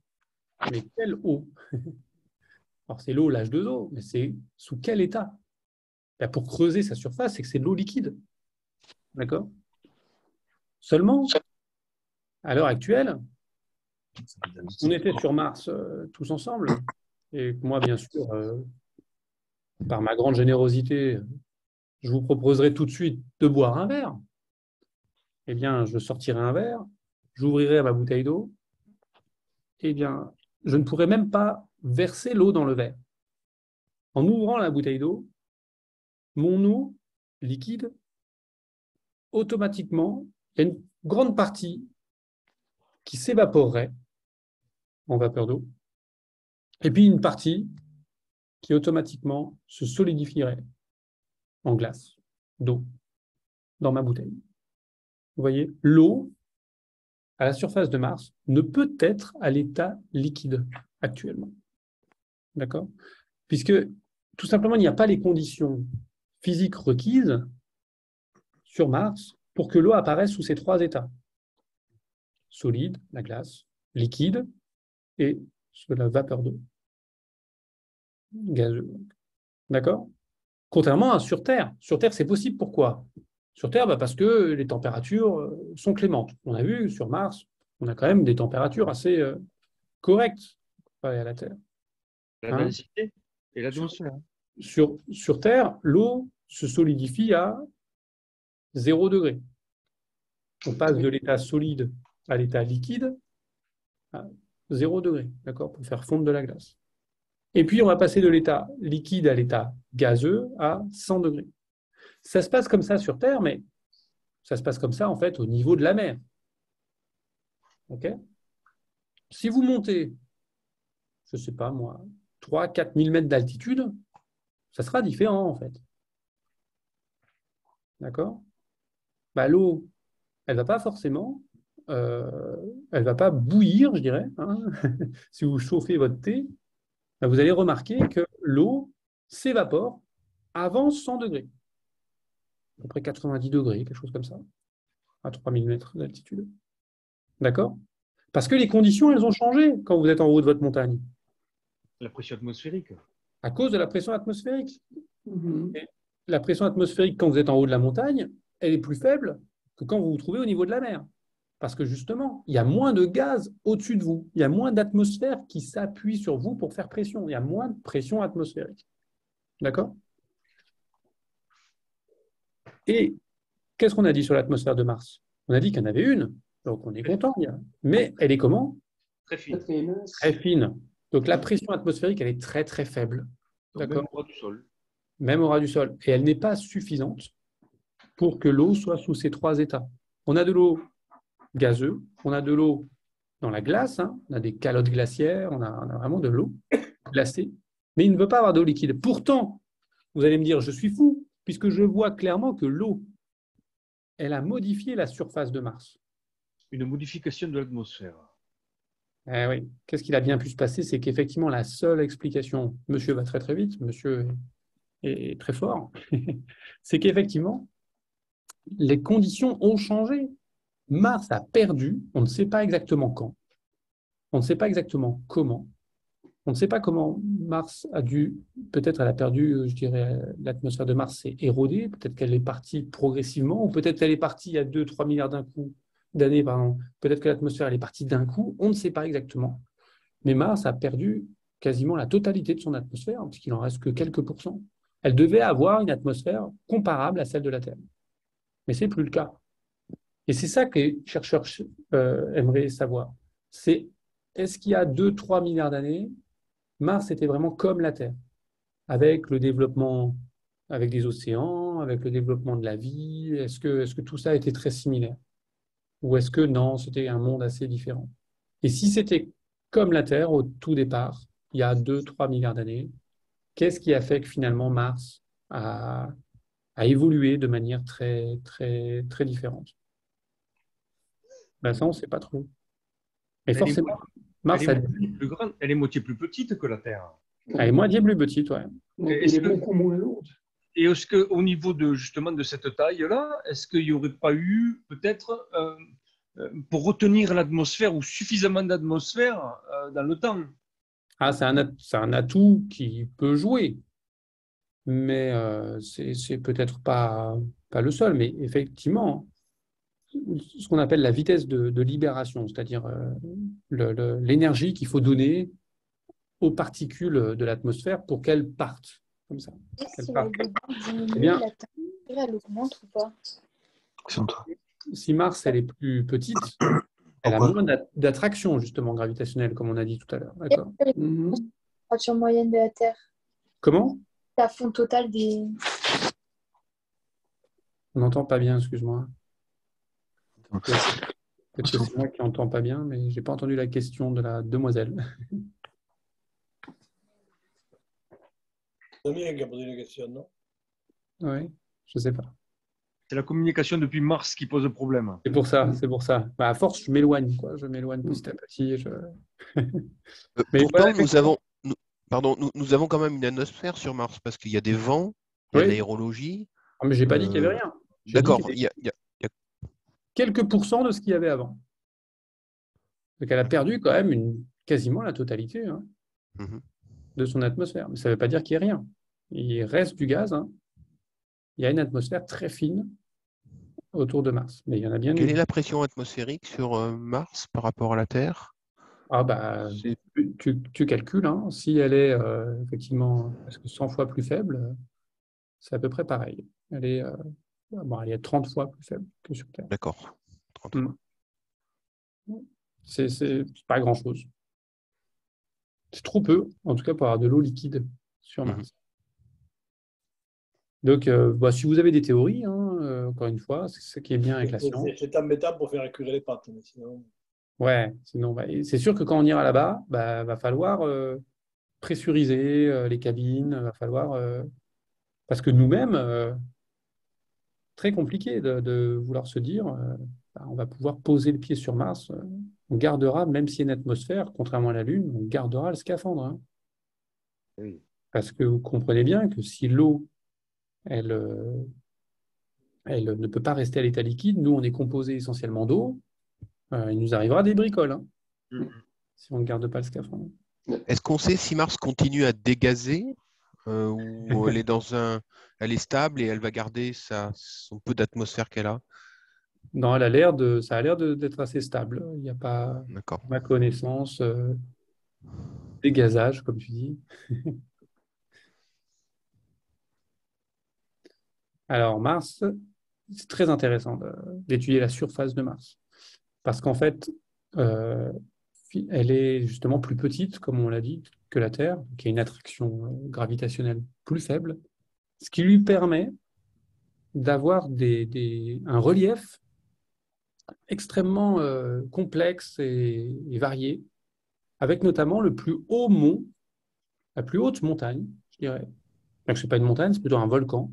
Mais quelle eau? Alors, c'est l'eau, l'âge de eau, mais c'est sous quel état? Pour creuser sa surface, c'est que c'est de l'eau liquide. D'accord? Seulement, à l'heure actuelle, on était sur Mars tous ensemble. Et moi, bien sûr, par ma grande générosité, je vous proposerai tout de suite de boire un verre. Eh bien, je sortirai un verre, j'ouvrirai ma bouteille d'eau. Eh bien, je ne pourrais même pas verser l'eau dans le verre. En ouvrant la bouteille d'eau, mon eau liquide, automatiquement, il y a une grande partie qui s'évaporerait en vapeur d'eau, et puis une partie qui automatiquement se solidifierait en glace d'eau dans ma bouteille. Vous voyez, l'eau à la surface de Mars ne peut être à l'état liquide actuellement. D'accord? Puisque tout simplement, il n'y a pas les conditions physiques requises sur Mars pour que l'eau apparaisse sous ces trois états. Solide, la glace, liquide et sous la vapeur d'eau. Gazeux. D'accord? Contrairement à sur Terre. Sur Terre, c'est possible. Pourquoi? Sur Terre, parce que les températures sont clémentes. On a vu sur Mars, on a quand même des températures assez correctes comparées à la Terre. La densité? Et l'atmosphère. Sur Terre, l'eau se solidifie à 0 degré. On passe de l'état solide à l'état liquide à 0 degré, d'accord, pour faire fondre de la glace. Et puis, on va passer de l'état liquide à l'état gazeux à 100 degrés. Ça se passe comme ça sur Terre, mais ça se passe comme ça, en fait, au niveau de la mer. OK ? Si vous montez, je ne sais pas moi, 3-4 000 mètres d'altitude, ça sera différent, en fait. D'accord ? L'eau, elle ne va pas forcément, elle ne va pas bouillir, je dirais. Hein. Si vous chauffez votre thé, vous allez remarquer que l'eau s'évapore avant 100 degrés. À peu près 90 degrés, quelque chose comme ça, à 3000 mètres d'altitude. D'accord ? Parce que les conditions, elles ont changé quand vous êtes en haut de votre montagne. La pression atmosphérique. À cause de la pression atmosphérique. Mhm. Et la pression atmosphérique, quand vous êtes en haut de la montagne, elle est plus faible que quand vous vous trouvez au niveau de la mer. Parce que justement, il y a moins de gaz au-dessus de vous. Il y a moins d'atmosphère qui s'appuie sur vous pour faire pression. Il y a moins de pression atmosphérique. D'accord ? Et qu'est-ce qu'on a dit sur l'atmosphère de Mars ? On a dit qu'il y en avait une. Donc on est content. Mais elle est comment ? Très fine. Très mince. Très fine. Donc la pression atmosphérique, elle est très très faible. Donc, D'accord ? même au ras du sol. Même au ras du sol. Et elle n'est pas suffisante pour que l'eau soit sous ces 3 états. On a de l'eau gazeuse, on a de l'eau dans la glace, hein, on a des calottes glaciaires, on a vraiment de l'eau glacée, mais il ne veut pas avoir d'eau liquide. Pourtant, vous allez me dire, je suis fou, puisque je vois clairement que l'eau, elle a modifié la surface de Mars. Une modification de l'atmosphère. Eh oui. Qu'est-ce qu'il a bien pu se passer? C'est qu'effectivement, la seule explication, monsieur va très très vite, monsieur est très fort, c'est qu'effectivement, les conditions ont changé. Mars a perdu, on ne sait pas exactement quand, on ne sait pas exactement comment, on ne sait pas comment Mars a dû, peut-être elle a perdu, je dirais, l'atmosphère de Mars s'est érodée, peut-être qu'elle est partie progressivement, ou peut-être qu'elle est partie il y a 2-3 milliards d'années, peut-être que l'atmosphère elle est partie d'un coup, on ne sait pas exactement. Mais Mars a perdu quasiment la totalité de son atmosphère, puisqu'il n'en reste que quelques pourcents. Elle devait avoir une atmosphère comparable à celle de la Terre. Mais ce n'est plus le cas. Et c'est ça que les chercheurs aimeraient savoir. C'est est-ce qu'il y a 2-3 milliards d'années, Mars était vraiment comme la Terre, avec le développement, avec des océans, avec le développement de la vie, est-ce que tout ça était très similaire? Ou est-ce que non, c'était un monde assez différent? Et si c'était comme la Terre au tout départ, il y a 2-3 milliards d'années, qu'est-ce qui a fait que finalement Mars a évolué de manière très, très, très différente? Ça, on ne sait pas trop. Mais forcément, Mars elle est moitié plus grande, elle est moitié plus petite que la Terre. Elle est moitié plus petite, ouais. Donc, elle est beaucoup moins lourde. Et est-ce qu'au niveau de, justement de cette taille-là, est-ce qu'il n'y aurait pas eu peut-être, pour retenir l'atmosphère ou suffisamment d'atmosphère dans le temps? Ah, c'est un atout qui peut jouer, mais c'est peut-être pas le seul. Mais effectivement, ce qu'on appelle la vitesse de libération, c'est-à-dire l'énergie qu'il faut donner aux particules de l'atmosphère pour qu'elles partent comme ça. Si la débit diminue, Eh bien, la température, elle augmente ou pas? si Mars elle est plus petite, elle a moins d'attraction justement gravitationnelle, comme on a dit tout à l'heure. D'accord. La température moyenne de la Terre, Comment? la fonte totale des... On n'entend pas bien, excuse-moi. Peut-être que c'est moi qui n'entends pas bien, mais je n'ai pas entendu la question de la demoiselle. Damien qui a posé la question, non? Oui, je ne sais pas. C'est la communication depuis Mars qui pose problème. C'est pour ça, c'est pour ça. À force, je m'éloigne, quoi. Je m'éloigne petit à petit. Mais pourtant, voilà, nous avons quand même une atmosphère sur Mars parce qu'il y a des vents, il y a de l'aérologie. Ah, mais je n'ai pas dit qu'il n'y avait rien. D'accord, il y a quelques pourcents de ce qu'il y avait avant. Donc elle a perdu quand même quasiment la totalité de son atmosphère. Mais ça ne veut pas dire qu'il n'y ait rien. Il reste du gaz. Il y a une atmosphère très fine autour de Mars. Mais il y en a bien. Quelle est la pression atmosphérique sur Mars par rapport à la Terre? Ah bah, C'est- tu calcules, hein, si elle est effectivement presque 100 fois plus faible, c'est à peu près pareil. Bon, elle est 30 fois plus faible que sur Terre. D'accord. 30 Mm. fois. C'est pas grand-chose. C'est trop peu, en tout cas pour avoir de l'eau liquide sur Mhm. Mars. Donc, bah, si vous avez des théories, hein, encore une fois, c'est ça qui est bien avec la science. C'est embêtant pour faire cuire les pâtes, mais sinon. Ouais, sinon, bah, et c'est sûr que quand on ira là-bas, bah, va falloir pressuriser les cabines, va falloir parce que nous-mêmes, très compliqué de vouloir se dire, bah, on va pouvoir poser le pied sur Mars, on gardera, même s'il y a une atmosphère, contrairement à la Lune, on gardera le scaphandre, hein. Oui. Parce que vous comprenez bien que si l'eau, elle, elle ne peut pas rester à l'état liquide, nous, on est composé essentiellement d'eau, il nous arrivera des bricoles, hein, si on ne garde pas le scaphandre. Est-ce qu'on sait si Mars continue à dégazer ou elle est elle est stable et elle va garder son peu d'atmosphère qu'elle a? Non, ça a l'air d'être assez stable. Il n'y a pas, à D'accord. ma connaissance, dégazage, comme tu dis. Alors, Mars, c'est très intéressant d'étudier la surface de Mars. Parce qu'en fait, euh, elle est justement plus petite, comme on l'a dit, que la Terre, qui a une attraction gravitationnelle plus faible, ce qui lui permet d'avoir un relief extrêmement complexe et varié, avec notamment le plus haut mont, la plus haute montagne, je dirais. Donc, ce n'est pas une montagne, c'est plutôt un volcan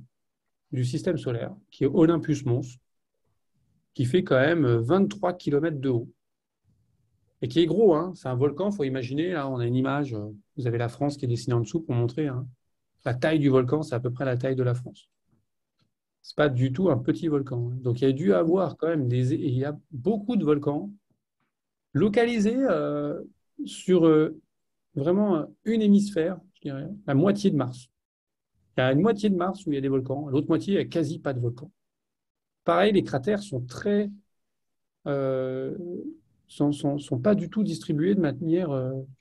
du système solaire, qui est Olympus Mons, qui fait quand même 23 km de haut. Et qui est gros, hein. C'est un volcan, il faut imaginer, là on a une image, vous avez la France qui est dessinée en dessous pour montrer, hein. La taille du volcan, c'est à peu près la taille de la France. Ce n'est pas du tout un petit volcan, hein. Donc il y a dû avoir quand même il y a beaucoup de volcans localisés sur vraiment une hémisphère, je dirais, la moitié de Mars. Il y a une moitié de Mars où il y a des volcans, l'autre moitié, il n'y a quasi pas de volcans. Pareil, les cratères sont très sont pas du tout distribués de manière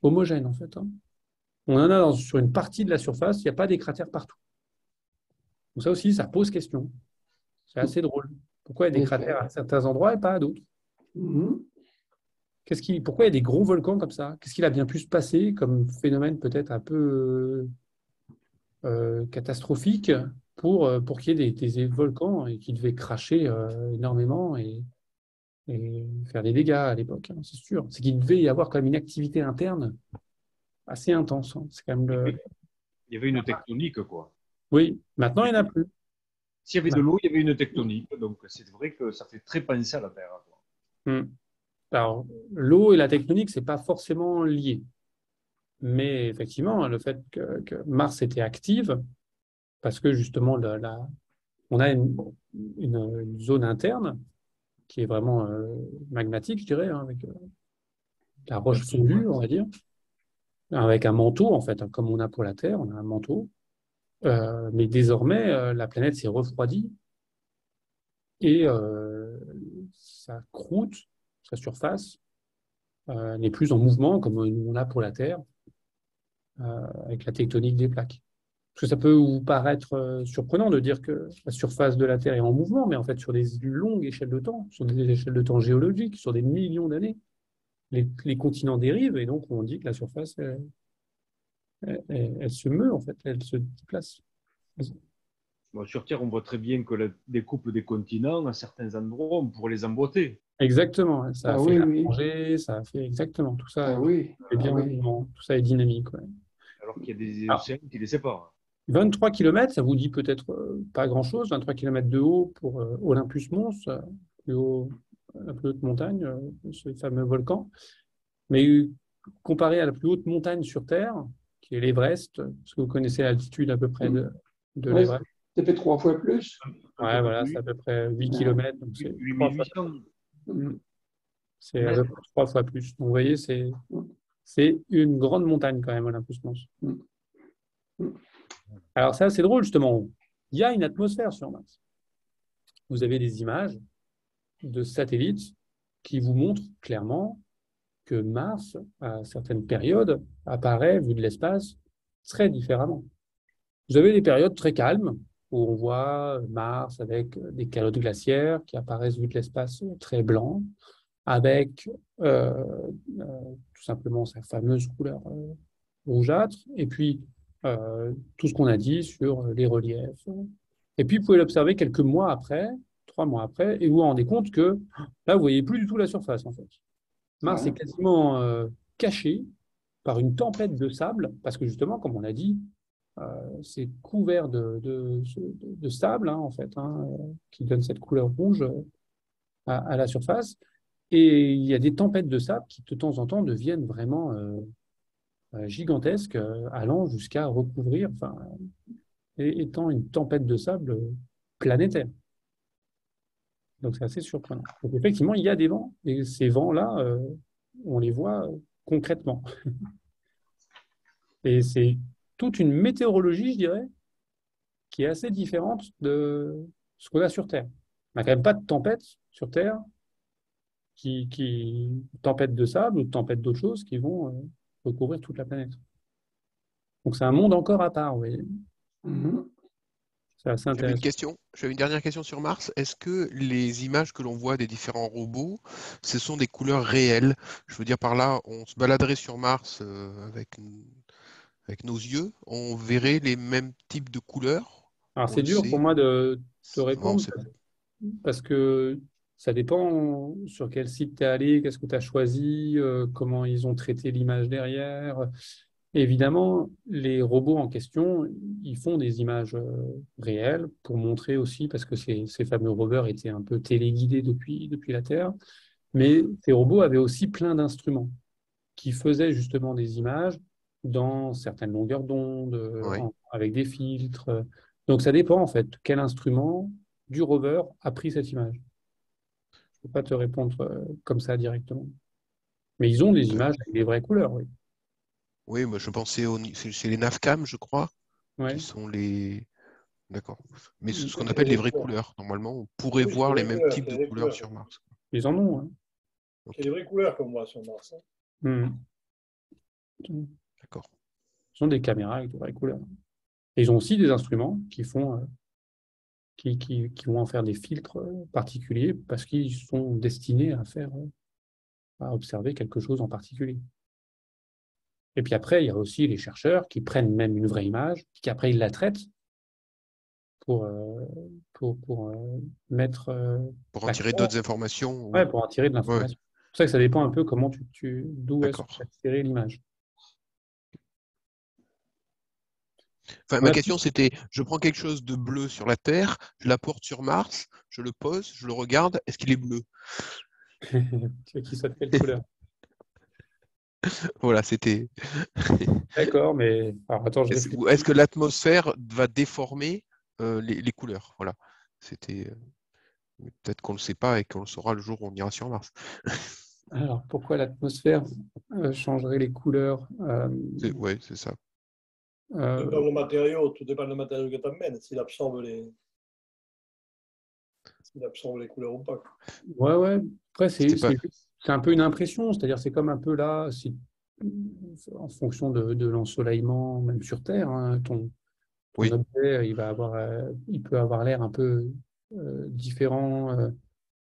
homogène, en fait, hein. On en a sur une partie de la surface, il n'y a pas des cratères partout. Donc ça aussi, ça pose question. C'est assez drôle. Pourquoi il y a des cratères à certains endroits et pas à d'autres? Pourquoi il y a des gros volcans comme ça? Qu'est-ce qu'il a bien pu se passer comme phénomène peut-être un peu catastrophique pour qu'il y ait des volcans et qui devaient cracher énormément et faire des dégâts à l'époque, hein, c'est sûr. C'est qu'il devait y avoir quand même une activité interne assez intense, hein. C'est quand même Il y avait une tectonique, quoi. Oui, maintenant il n'y en a plus. S'il y avait de l'eau, il y avait une tectonique. Donc, c'est vrai que ça fait très penser à la Terre, quoi. Alors, l'eau et la tectonique, ce n'est pas forcément lié. Mais effectivement, le fait que Mars était active, parce que justement, on a une zone interne qui est vraiment magmatique, je dirais, hein, avec la roche fondue, on va dire, avec un manteau, en fait, hein, comme on a pour la Terre, on a un manteau. Mais désormais, la planète s'est refroidie et sa croûte, sa surface, n'est plus en mouvement comme on a pour la Terre, avec la tectonique des plaques. Parce que ça peut vous paraître surprenant de dire que la surface de la Terre est en mouvement, mais en fait, sur des longues échelles de temps, sur des échelles de temps géologiques, sur des millions d'années, les continents dérivent et donc on dit que la surface, elle se meut, en fait, elle se déplace. Bon, sur Terre, on voit très bien que la découpe des continents, à certains endroits, on pourrait les emboîter. Exactement, ça a fait manger, ça a fait exactement tout ça. Tout ça est dynamique. Ouais. Alors qu'il y a des océans qui les séparent. 23 km, ça vous dit peut-être pas grand-chose. 23 km de haut pour Olympus Mons, la plus haute montagne, ce fameux volcan. Mais comparé à la plus haute montagne sur Terre, qui est l'Everest, parce que vous connaissez l'altitude à peu près de l'Everest. Ça fait 3 fois plus. Ouais, voilà, c'est à peu près 8 km. Donc c'est 8800. C'est à peu près 3 fois plus. Donc vous voyez, c'est une grande montagne quand même, Olympus Mons. Alors ça, c'est drôle justement. Il y a une atmosphère sur Mars. Vous avez des images de satellites qui vous montrent clairement que Mars, à certaines périodes, apparaît, vu de l'espace, très différemment. Vous avez des périodes très calmes, où on voit Mars avec des calottes glaciaires qui apparaissent, vu de l'espace, très blancs, avec tout simplement sa fameuse couleur rougeâtre, et puis tout ce qu'on a dit sur les reliefs. Et puis, vous pouvez l'observer quelques mois après, 3 mois après, et vous vous rendez compte que là, vous ne voyez plus du tout la surface, en fait. Mars est quasiment caché par une tempête de sable, parce que justement, comme on a dit, c'est couvert de sable, hein, en fait, hein, qui donne cette couleur rouge à la surface. Et il y a des tempêtes de sable qui, de temps en temps, deviennent vraiment gigantesques, allant jusqu'à recouvrir, enfin, étant une tempête de sable planétaire. Donc, c'est assez surprenant. Donc, effectivement, il y a des vents, et ces vents-là, on les voit concrètement. Et c'est toute une météorologie, je dirais, qui est assez différente de ce qu'on a sur Terre. On n'a quand même pas de tempête sur Terre, tempête de sable ou tempête d'autres choses qui vont recouvrir toute la planète. Donc c'est un monde encore à part, vous voyez. C'est assez intéressant. J'avais une dernière question sur Mars. Est-ce que les images que l'on voit des différents robots, ce sont des couleurs réelles? Je veux dire par là, on se baladerait sur Mars avec nos yeux, on verrait les mêmes types de couleurs? Alors c'est dur pour moi de te répondre parce que ça dépend sur quel site tu es allé, qu'est-ce que tu as choisi, comment ils ont traité l'image derrière. Évidemment, les robots en question, ils font des images réelles pour montrer aussi, parce que ces fameux rovers étaient un peu téléguidés depuis la Terre, mais ces robots avaient aussi plein d'instruments qui faisaient justement des images dans certaines longueurs d'onde, avec des filtres. Donc ça dépend en fait quel instrument du rover a pris cette image. Je ne peux pas te répondre comme ça directement. Mais ils ont des images avec des vraies couleurs, oui. Oui, moi je pensais c'est les NavCam, je crois, qui sont les... D'accord. Mais c'est ce qu'on appelle les vraies couleurs. Normalement, on pourrait voir les mêmes types de couleurs sur Mars. Ils en ont. Hein. C'est les vraies couleurs qu'on voit sur Mars. D'accord. Ils ont des caméras avec de vraies couleurs. Et ils ont aussi des instruments qui font... Qui vont en faire des filtres particuliers parce qu'ils sont destinés à observer quelque chose en particulier. Et puis après, il y a aussi les chercheurs qui prennent même une vraie image, qui après ils la traitent pour mettre... pour en tirer d'autres informations. Ouais, pour en tirer de l'information. Ouais. C'est pour ça que ça dépend un peu comment d'où est-ce que tu as tiré l'image. Enfin, ma question, c'était, je prends quelque chose de bleu sur la Terre, je l'apporte sur Mars, je le pose, je le regarde, est-ce qu'il est bleu? Tu sais qui soit de quelle couleur? Voilà, c'était... D'accord, mais... Alors, attends, est-ce que l'atmosphère va déformer les couleurs? Voilà, c'était... Peut-être qu'on ne le sait pas et qu'on le saura le jour où on ira sur Mars. Alors, pourquoi l'atmosphère changerait les couleurs? Oui, c'est ça. Tout dépend du matériau que tu amènes, s'il absorbe les couleurs ou pas. Ouais. Après, c'est un peu une impression, c'est-à-dire c'est comme un peu là, en fonction de l'ensoleillement, même sur Terre, hein, ton objet, il peut avoir l'air un peu différent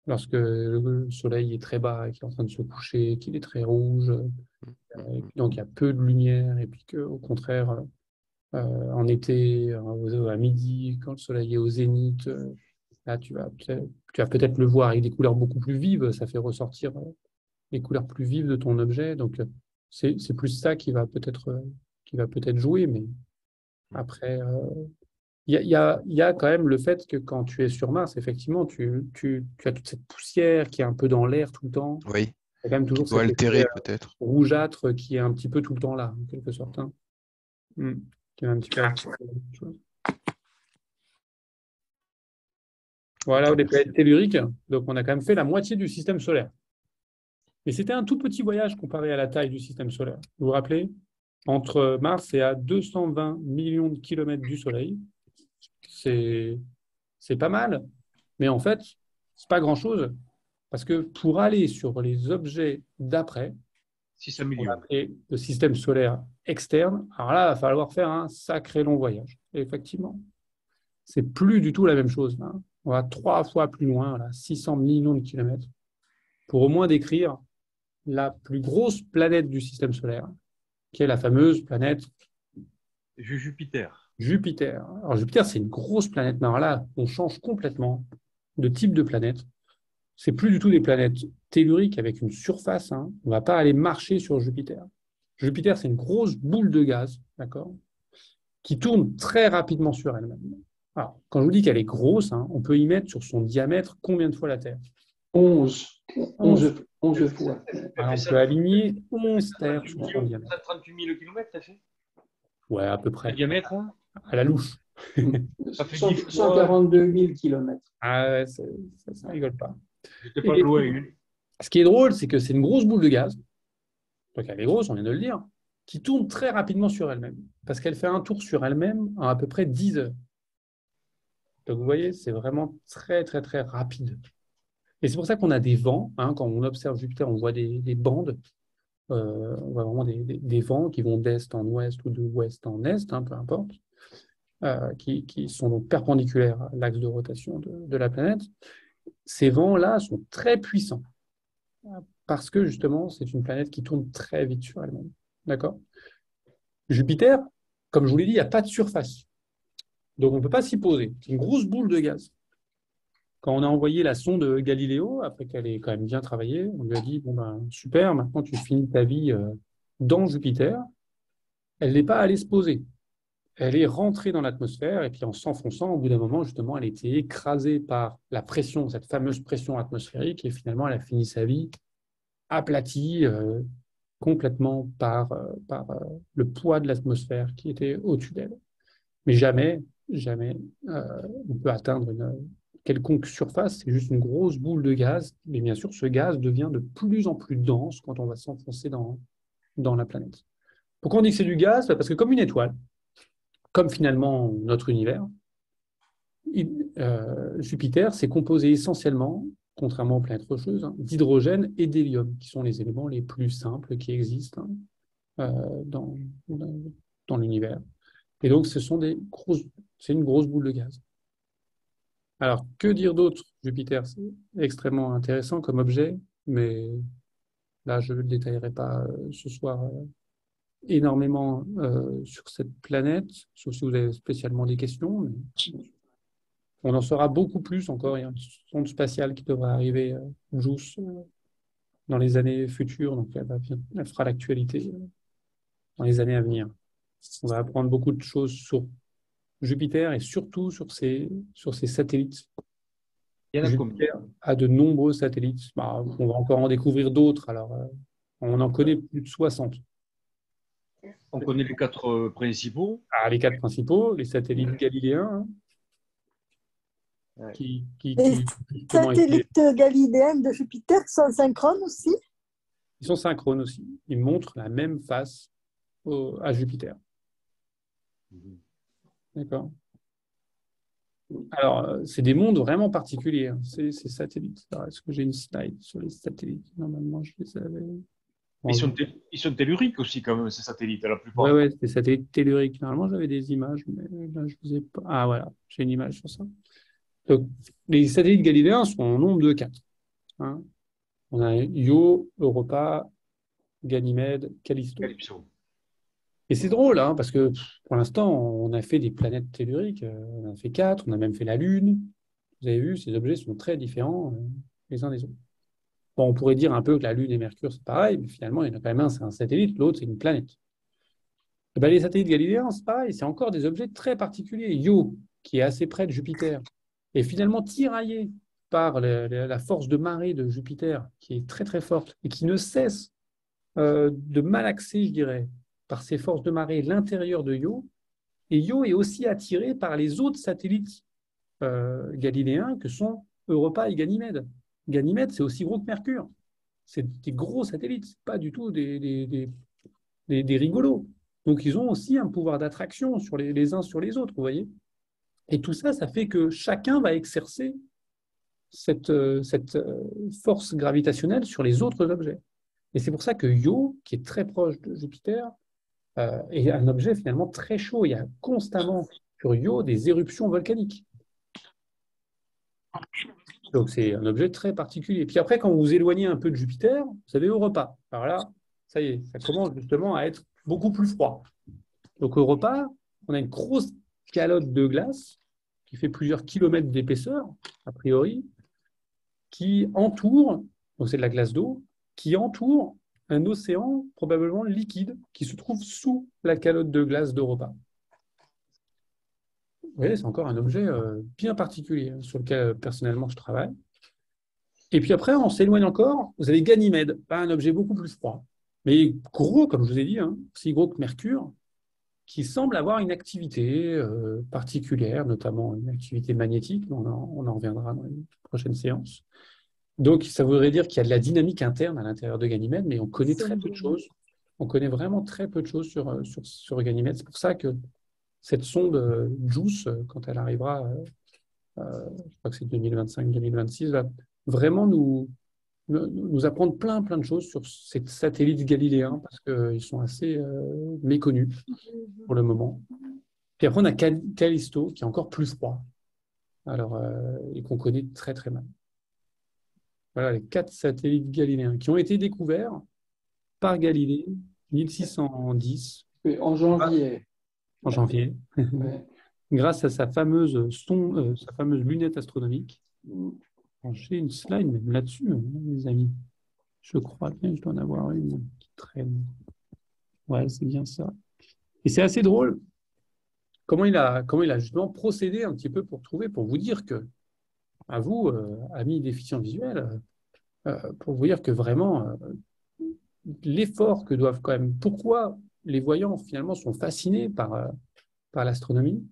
lorsque le soleil est très bas et qu'il est en train de se coucher, qu'il est très rouge, et puis donc il y a peu de lumière, et puis qu'au contraire, en été, à midi, quand le soleil est au zénith, là tu vas peut-être le voir avec des couleurs beaucoup plus vives, ça fait ressortir les couleurs plus vives de ton objet, donc c'est plus ça qui va peut-être jouer, mais après, il y a quand même le fait que quand tu es sur Mars, effectivement, tu as toute cette poussière qui est un peu dans l'air tout le temps. Oui. Il y a quand même toujours cette altérer peut-être rougeâtre qui est un petit peu tout le temps là, en quelque sorte. Hein. Qui est un petit peu chose. Voilà, les planètes telluriques. Donc, on a quand même fait la moitié du système solaire. Mais c'était un tout petit voyage comparé à la taille du système solaire. Vous vous rappelez? Entre Mars et à 220 millions de kilomètres du Soleil. C'est pas mal. Mais en fait, c'est pas grand-chose. Parce que pour aller sur les objets d'après, 600 On a millions. appelé le système solaire externe. Alors là, il va falloir faire un sacré long voyage. Et effectivement, c'est plus du tout la même chose. Là. On va 3 fois plus loin, là, 600 millions de kilomètres, pour au moins décrire la plus grosse planète du système solaire, qui est la fameuse planète Jupiter. Jupiter. Alors Jupiter, c'est une grosse planète. Mais alors là, on change complètement de type de planète. C'est plus du tout des planètes telluriques avec une surface. On ne va pas aller marcher sur Jupiter. Jupiter, c'est une grosse boule de gaz, d'accord, qui tourne très rapidement sur elle-même. Alors, quand je vous dis qu'elle est grosse, on peut y mettre sur son diamètre combien de fois la Terre? 11 fois. Alors, on peut aligner 11 Terres sur son diamètre. 138 000 km, ça fait Ouais, à peu près. le diamètre, hein? À la louche. Ça fait 142 000 km. Ah ouais, ça rigole pas. J'étais pas loin. Ce qui est drôle, c'est que c'est une grosse boule de gaz. Donc elle est grosse, on vient de le dire, qui tourne très rapidement sur elle-même. Parce qu'elle fait un tour sur elle-même en à peu près 10 heures. Donc vous voyez, c'est vraiment très, très, très rapide. Et c'est pour ça qu'on a des vents. Quand on observe Jupiter, on voit des bandes. On voit vraiment des vents qui vont d'est en ouest ou de ouest en est, peu importe, qui sont donc perpendiculaires à l'axe de rotation de la planète. Ces vents-là sont très puissants parce que justement, c'est une planète qui tourne très vite sur elle-même. D'accord? Jupiter, comme je vous l'ai dit, il n'y a pas de surface. Donc, on ne peut pas s'y poser. C'est une grosse boule de gaz. Quand on a envoyé la sonde Galileo, après qu'elle ait quand même bien travaillé, on lui a dit, bon ben, super, maintenant tu finis ta vie dans Jupiter. Elle n'est pas allée se poser. Elle est rentrée dans l'atmosphère et puis en s'enfonçant, au bout d'un moment, justement, elle a été écrasée par la pression, cette fameuse pression atmosphérique, et finalement, elle a fini sa vie aplatie complètement par le poids de l'atmosphère qui était au-dessus d'elle. Mais jamais on peut atteindre une quelconque surface, c'est juste une grosse boule de gaz. Mais bien sûr, ce gaz devient de plus en plus dense quand on va s'enfoncer dans la planète. Pourquoi on dit que c'est du gaz? Parce que comme une étoile, comme finalement notre univers, Jupiter s'est composé essentiellement, contrairement aux planètes rocheuses, d'hydrogène et d'hélium, qui sont les éléments les plus simples qui existent dans l'univers. Et donc, c'est une grosse boule de gaz. Alors, que dire d'autre? Jupiter, c'est extrêmement intéressant comme objet, mais là, je ne le détaillerai pas ce soir énormément sur cette planète, sauf si vous avez spécialement des questions. Mais on en saura beaucoup plus encore. Il y a une sonde spatiale qui devrait arriver, JUICE, dans les années futures, donc elle fera l'actualité dans les années à venir. On va apprendre beaucoup de choses sur Jupiter et surtout sur ses satellites. Jupiter a de nombreux satellites. On va encore en découvrir d'autres. Alors, on en connaît plus de 60. On connaît les 4 principaux. Les 4 principaux, les satellites galiléens. Les satellites galiléens de Jupiter sont synchrones aussi? Ils sont synchrones aussi. Ils montrent la même face à Jupiter. D'accord. Alors, c'est des mondes vraiment particuliers, ces satellites. Alors, est-ce que j'ai une slide sur les satellites? Normalement, je les avais. Bon, ils sont telluriques aussi, quand même, ces satellites, la plupart. Oui, c'est des satellites telluriques. Normalement, j'avais des images, mais là, je ne vous ai pas. Ah, voilà, j'ai une image sur ça. Donc, les satellites galiléens sont au nombre de 4. On a Io, Europa, Ganymède, Callisto. Et c'est drôle, parce que pour l'instant, on a fait des planètes telluriques, on en a fait 4, on a même fait la Lune. Vous avez vu, ces objets sont très différents les uns des autres. Bon, on pourrait dire un peu que la Lune et Mercure, c'est pareil, mais finalement, il y en a quand même un, c'est un satellite, l'autre, c'est une planète. Et les satellites galiléens, c'est pareil, c'est encore des objets très particuliers. Io, qui est assez près de Jupiter, est finalement tiraillé par la force de marée de Jupiter, qui est très très forte, et qui ne cesse de malaxer, je dirais, par ses forces de marée l'intérieur de Io, et Io est aussi attiré par les autres satellites galiléens que sont Europa et Ganymède. Ganymède, c'est aussi gros que Mercure. C'est des gros satellites, c'est pas du tout des rigolos. Donc, ils ont aussi un pouvoir d'attraction sur les uns sur les autres, vous voyez. Et tout ça, ça fait que chacun va exercer cette force gravitationnelle sur les autres objets. Et c'est pour ça que Io, qui est très proche de Jupiter, est un objet finalement très chaud. Il y a constamment sur Io des éruptions volcaniques. Donc c'est un objet très particulier. Puis après, quand vous vous éloignez un peu de Jupiter, vous savez, Europa. Alors là, ça y est, ça commence justement à être beaucoup plus froid. Donc Europa, on a une grosse calotte de glace qui fait plusieurs kilomètres d'épaisseur, a priori, qui entoure, donc c'est de la glace d'eau, qui entoure un océan probablement liquide qui se trouve sous la calotte de glace d'Europa. Vous voyez, c'est encore un objet bien particulier sur lequel personnellement je travaille. Et puis après, on s'éloigne encore, vous avez Ganymède, un objet beaucoup plus froid, mais gros, comme je vous ai dit, aussi gros que Mercure, qui semble avoir une activité particulière, notamment une activité magnétique, on en reviendra dans les prochaines séances. Donc, ça voudrait dire qu'il y a de la dynamique interne à l'intérieur de Ganymède, mais on connaît très peu de choses. On connaît vraiment très peu de choses sur Ganymède. C'est pour ça que cette sonde JUICE, quand elle arrivera, je crois que c'est 2025-2026, va vraiment nous apprendre plein de choses sur ces satellites galiléens, parce qu'ils sont assez méconnus pour le moment. Puis après, on a Callisto, qui est encore plus froid, alors, et qu'on connaît très très mal. Voilà les 4 satellites galiléens qui ont été découverts par Galilée 1610. En janvier. En janvier. Ouais. Grâce à sa fameuse lunette astronomique. J'ai une slide même là-dessus, les amis. Je crois bien que je dois en avoir une qui traîne. Ouais, c'est bien ça. Et c'est assez drôle comment il a justement procédé un petit peu pour vous dire que, à vous, amis déficients visuels, pour vous dire que vraiment, l'effort que doivent quand même... Pourquoi les voyants, finalement, sont fascinés par l'astronomie,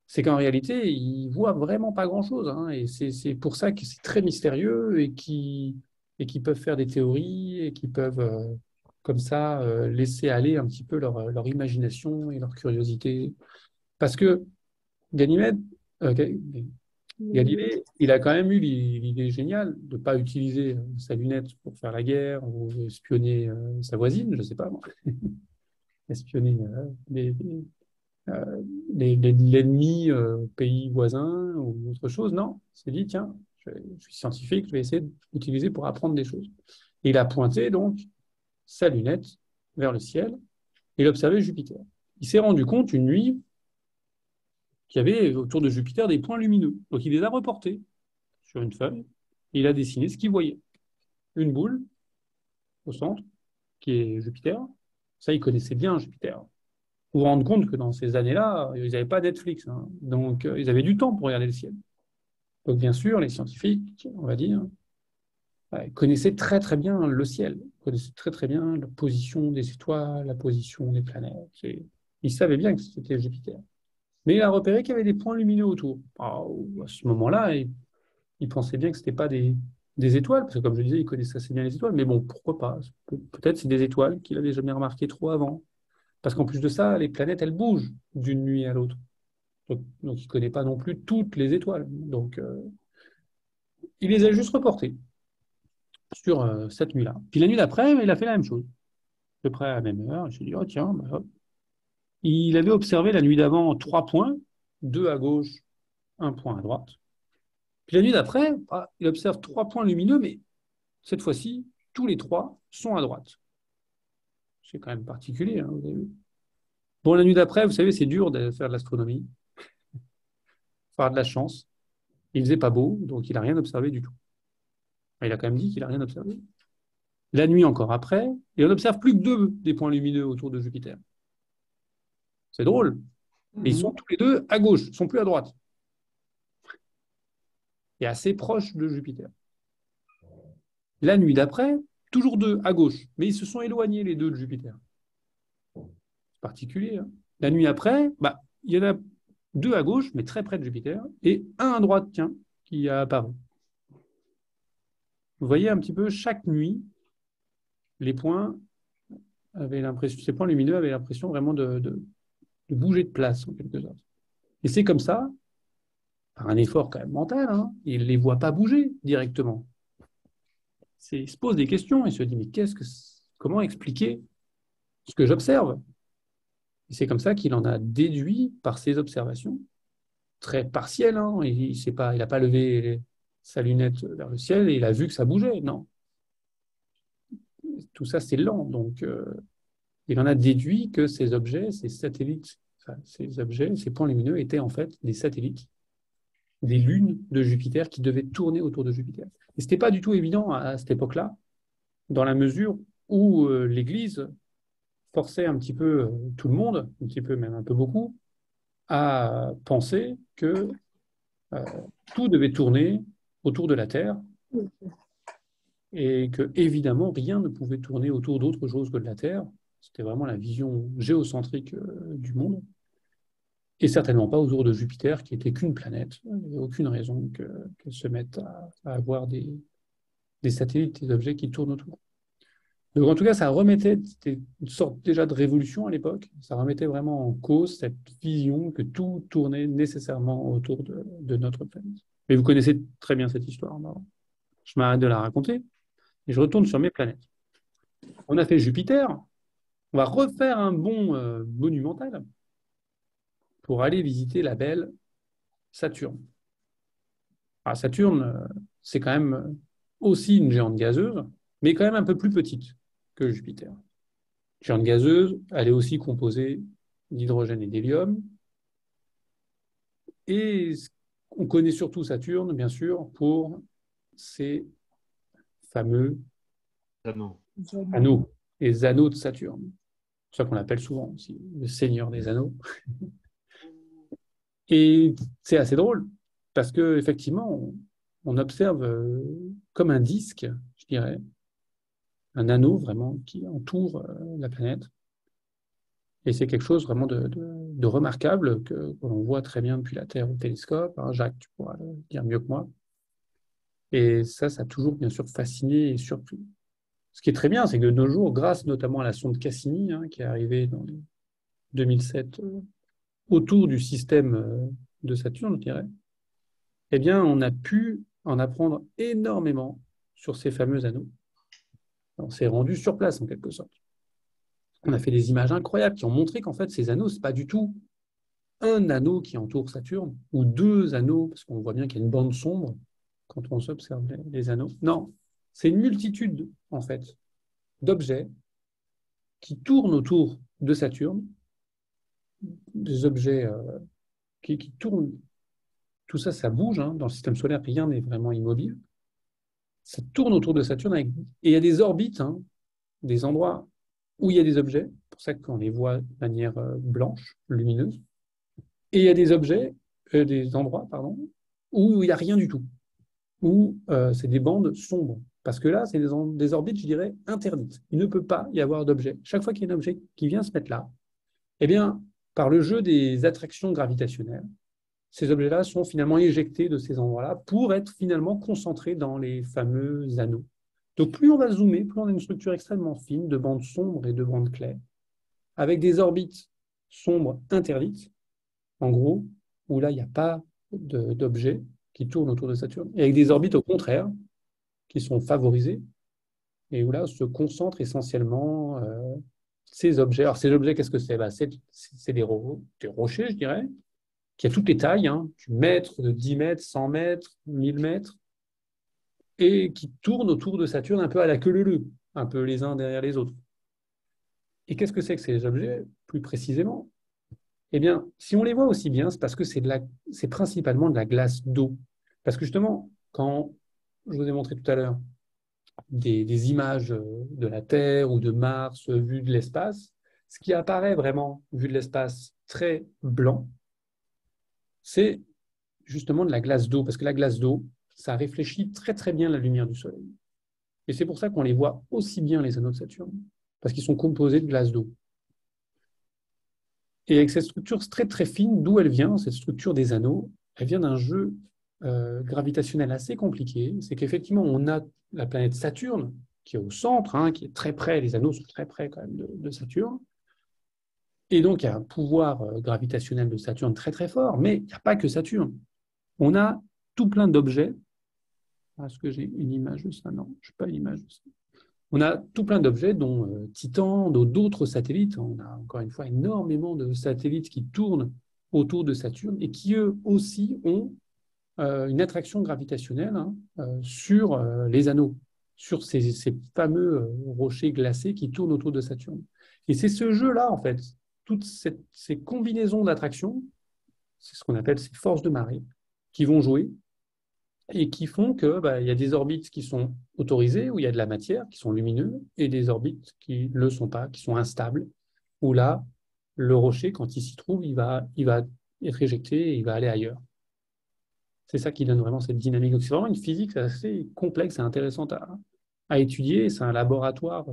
c'est qu'en réalité, ils voient vraiment pas grand-chose. Et c'est pour ça que c'est très mystérieux et qui peuvent faire des théories et qui peuvent, comme ça, laisser aller un petit peu leur imagination et leur curiosité. Parce que Galilée, il a quand même eu l'idée géniale de ne pas utiliser sa lunette pour faire la guerre ou espionner sa voisine, je ne sais pas moi, espionner l'ennemi pays voisin ou autre chose. Non, il s'est dit, tiens, je suis scientifique, je vais essayer d'utiliser pour apprendre des choses. Et il a pointé donc sa lunette vers le ciel et il observait Jupiter. Il s'est rendu compte une nuit qu'il y avait autour de Jupiter des points lumineux. Donc il les a reportés sur une feuille et il a dessiné ce qu'il voyait. Une boule au centre, qui est Jupiter. Ça, il connaissait bien Jupiter. Vous vous rendez compte que dans ces années-là, ils n'avaient pas Netflix. Donc ils avaient du temps pour regarder le ciel. Donc bien sûr, les scientifiques, on va dire, connaissaient très très bien le ciel, connaissaient très très bien la position des étoiles, la position des planètes. Ils savaient bien que c'était Jupiter. Mais il a repéré qu'il y avait des points lumineux autour. Alors, à ce moment-là, il pensait bien que ce n'était pas des étoiles, parce que comme je disais, il connaissait assez bien les étoiles, mais bon, pourquoi pas? Peut-être c'est des étoiles qu'il n'avait jamais remarquées trop avant. Parce qu'en plus de ça, les planètes, elles bougent d'une nuit à l'autre. Donc il ne connaît pas non plus toutes les étoiles. Donc, il les a juste reportées sur cette nuit-là. Puis la nuit d'après, il a fait la même chose. À peu près à la même heure, il s'est dit, oh tiens, bah, hop. Il avait observé la nuit d'avant 3 points, 2 à gauche, 1 point à droite. Puis la nuit d'après, il observe 3 points lumineux, mais cette fois-ci, tous les 3 sont à droite. C'est quand même particulier, vous avez vu. Bon, la nuit d'après, vous savez, c'est dur de faire de l'astronomie. Il faut avoir de la chance. Il faisait pas beau, donc il n'a rien observé du tout. Il a quand même dit qu'il n'a rien observé. La nuit encore après, et on n'observe plus que 2 des points lumineux autour de Jupiter. C'est drôle. Mais ils sont tous les 2 à gauche, ils ne sont plus à droite. Et assez proches de Jupiter. La nuit d'après, toujours 2 à gauche, mais ils se sont éloignés les 2 de Jupiter. C'est particulier. La nuit après, il y en a 2 à gauche, mais très près de Jupiter, et 1 à droite, tiens, qui a apparu. Vous voyez un petit peu, chaque nuit, les points avaient l'impression, ces points lumineux avaient l'impression vraiment de bouger de place, en quelque sorte. Et c'est comme ça, par un effort quand même mental, il ne les voit pas bouger directement. Il se pose des questions, il se dit, mais qu'est-ce que comment expliquer ce que j'observe? Et c'est comme ça qu'il en a déduit par ses observations, très partielles. Hein, il n'a pas levé sa lunette vers le ciel et il a vu que ça bougeait. Non. Tout ça, c'est lent. Donc, il en a déduit que ces objets, ces satellites, enfin, ces objets, ces points lumineux étaient en fait des satellites, des lunes de Jupiter qui devaient tourner autour de Jupiter. Et ce n'était pas du tout évident à cette époque-là, dans la mesure où l'Église forçait un petit peu tout le monde, un petit peu même un peu beaucoup, à penser que tout devait tourner autour de la Terre et que, évidemment, rien ne pouvait tourner autour d'autre chose que de la Terre. C'était vraiment la vision géocentrique du monde. Et certainement pas autour de Jupiter, qui n'était qu'une planète. Il n'y a aucune raison qu'elle se mette à avoir des satellites, des objets qui tournent autour. Donc en tout cas, c'était une sorte déjà de révolution à l'époque, ça remettait vraiment en cause cette vision que tout tournait nécessairement autour de notre planète. Mais vous connaissez très bien cette histoire. Je m'arrête de la raconter et je retourne sur mes planètes. On a fait Jupiter, on va refaire un bond monumental pour aller visiter la belle Saturne. Alors, Saturne, c'est quand même aussi une géante gazeuse, mais quand même un peu plus petite que Jupiter. Géante gazeuse, elle est aussi composée d'hydrogène et d'hélium. Et on connaît surtout Saturne, bien sûr, pour ses fameux anneaux, les anneaux de Saturne. C'est ça qu'on l'appelle souvent aussi le Seigneur des Anneaux. Et c'est assez drôle, parce qu'effectivement, on observe comme un disque, je dirais, un anneau vraiment qui entoure la planète. Et c'est quelque chose vraiment de remarquable que l'on voit très bien depuis la Terre au télescope. Hein, Jacques, tu pourras le dire mieux que moi. Et ça a toujours bien sûr fasciné et surpris. Ce qui est très bien, c'est que de nos jours, grâce notamment à la sonde Cassini, hein, qui est arrivée en 2007 autour du système de Saturne, je dirais, eh bien, on a pu en apprendre énormément sur ces fameux anneaux. On s'est rendu sur place, en quelque sorte. On a fait des images incroyables qui ont montré qu'en fait, ces anneaux, ce n'est pas du tout un anneau qui entoure Saturne, ou deux anneaux, parce qu'on voit bien qu'il y a une bande sombre quand on s'observe les anneaux. Non, c'est une multitude, en fait, d'objets qui tournent autour de Saturne, des objets qui tournent. Tout ça, ça bouge. Hein. Dans le système solaire, rien n'est vraiment immobile. Ça tourne autour de Saturne et il y a des orbites, hein, des endroits où il y a des objets, c'est pour ça qu'on les voit de manière blanche, lumineuse, et il y a des endroits, où il n'y a rien du tout, où c'est des bandes sombres, parce que là, c'est des orbites, je dirais, interdites. Il ne peut pas y avoir d'objet. Chaque fois qu'il y a un objet qui vient se mettre là, eh bien, par le jeu des attractions gravitationnelles, ces objets-là sont finalement éjectés de ces endroits-là pour être finalement concentrés dans les fameux anneaux. Donc plus on va zoomer, plus on a une structure extrêmement fine de bandes sombres et de bandes claires, avec des orbites sombres interdites, en gros, où là, il n'y a pas d'objets qui tournent autour de Saturne, et avec des orbites au contraire, qui sont favorisées, et où là se concentrent essentiellement ces objets. Alors ces objets, qu'est-ce que c'est? C'est des rochers, je dirais, qui a toutes les tailles, hein, du mètre, de 10 mètres, 100 mètres, 1000 mètres, et qui tournent autour de Saturne un peu à la queue leu-leu, un peu les uns derrière les autres. Et qu'est-ce que c'est que ces objets, plus précisément? Eh bien, si on les voit aussi bien, c'est parce que c'est principalement de la glace d'eau. Parce que justement, quand je vous ai montré tout à l'heure des images de la Terre ou de Mars vues de l'espace, ce qui apparaît vraiment vu de l'espace très blanc, c'est justement de la glace d'eau, parce que la glace d'eau, ça réfléchit très très bien la lumière du Soleil. Et c'est pour ça qu'on les voit aussi bien, les anneaux de Saturne, parce qu'ils sont composés de glace d'eau. Et avec cette structure très très fine, d'où elle vient, cette structure des anneaux, elle vient d'un jeu gravitationnel assez compliqué. C'est qu'effectivement, on a la planète Saturne, qui est au centre, hein, qui est très près, les anneaux sont très près quand même de Saturne. Et donc, il y a un pouvoir gravitationnel de Saturne très très fort, mais il n'y a pas que Saturne. On a tout plein d'objets. Est-ce que j'ai une image de ça? Non, je n'ai pas une image de ça. On a tout plein d'objets, dont Titan, dont d'autres satellites. On a encore une fois énormément de satellites qui tournent autour de Saturne et qui, eux aussi, ont une attraction gravitationnelle sur les anneaux, sur ces fameux rochers glacés qui tournent autour de Saturne. Et c'est ce jeu-là, en fait, toutes ces combinaisons d'attractions, c'est ce qu'on appelle ces forces de marée, qui vont jouer et qui font que y a des orbites qui sont autorisées, où il y a de la matière, qui sont lumineuses, et des orbites qui ne le sont pas, qui sont instables, où là, le rocher, quand il s'y trouve, il va être éjecté et il va aller ailleurs. C'est ça qui donne vraiment cette dynamique. Donc, c'est vraiment une physique assez complexe et intéressante à étudier. C'est un laboratoire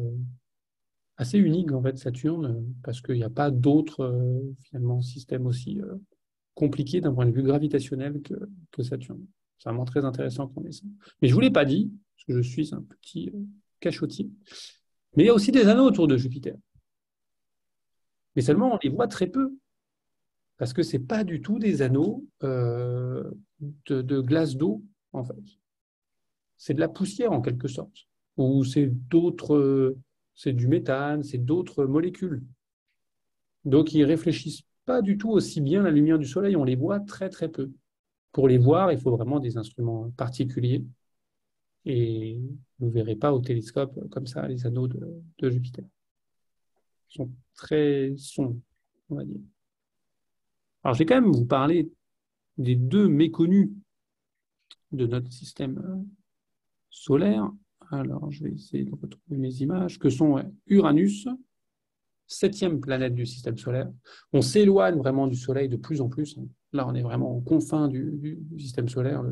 assez unique, en fait, Saturne, parce qu'il n'y a pas d'autres, finalement, systèmes aussi compliqués d'un point de vue gravitationnel que Saturne. C'est vraiment très intéressant qu'on ait ça. Mais je ne vous l'ai pas dit, parce que je suis un petit cachotier. Mais il y a aussi des anneaux autour de Jupiter. Mais seulement, on les voit très peu. Parce que ce n'est pas du tout des anneaux de glace d'eau, en fait. C'est de la poussière, en quelque sorte. Ou c'est du méthane, c'est d'autres molécules. Donc, ils ne réfléchissent pas du tout aussi bien la lumière du soleil. On les voit très, très peu. Pour les voir, il faut vraiment des instruments particuliers. Et vous ne verrez pas au télescope comme ça les anneaux de Jupiter. Ils sont très sombres, on va dire. Alors, je vais quand même vous parler des deux méconnus de notre système solaire. Alors, je vais essayer de retrouver mes images, que sont Uranus, 7e planète du système solaire. On s'éloigne vraiment du Soleil de plus en plus. Là, on est vraiment aux confins du système solaire.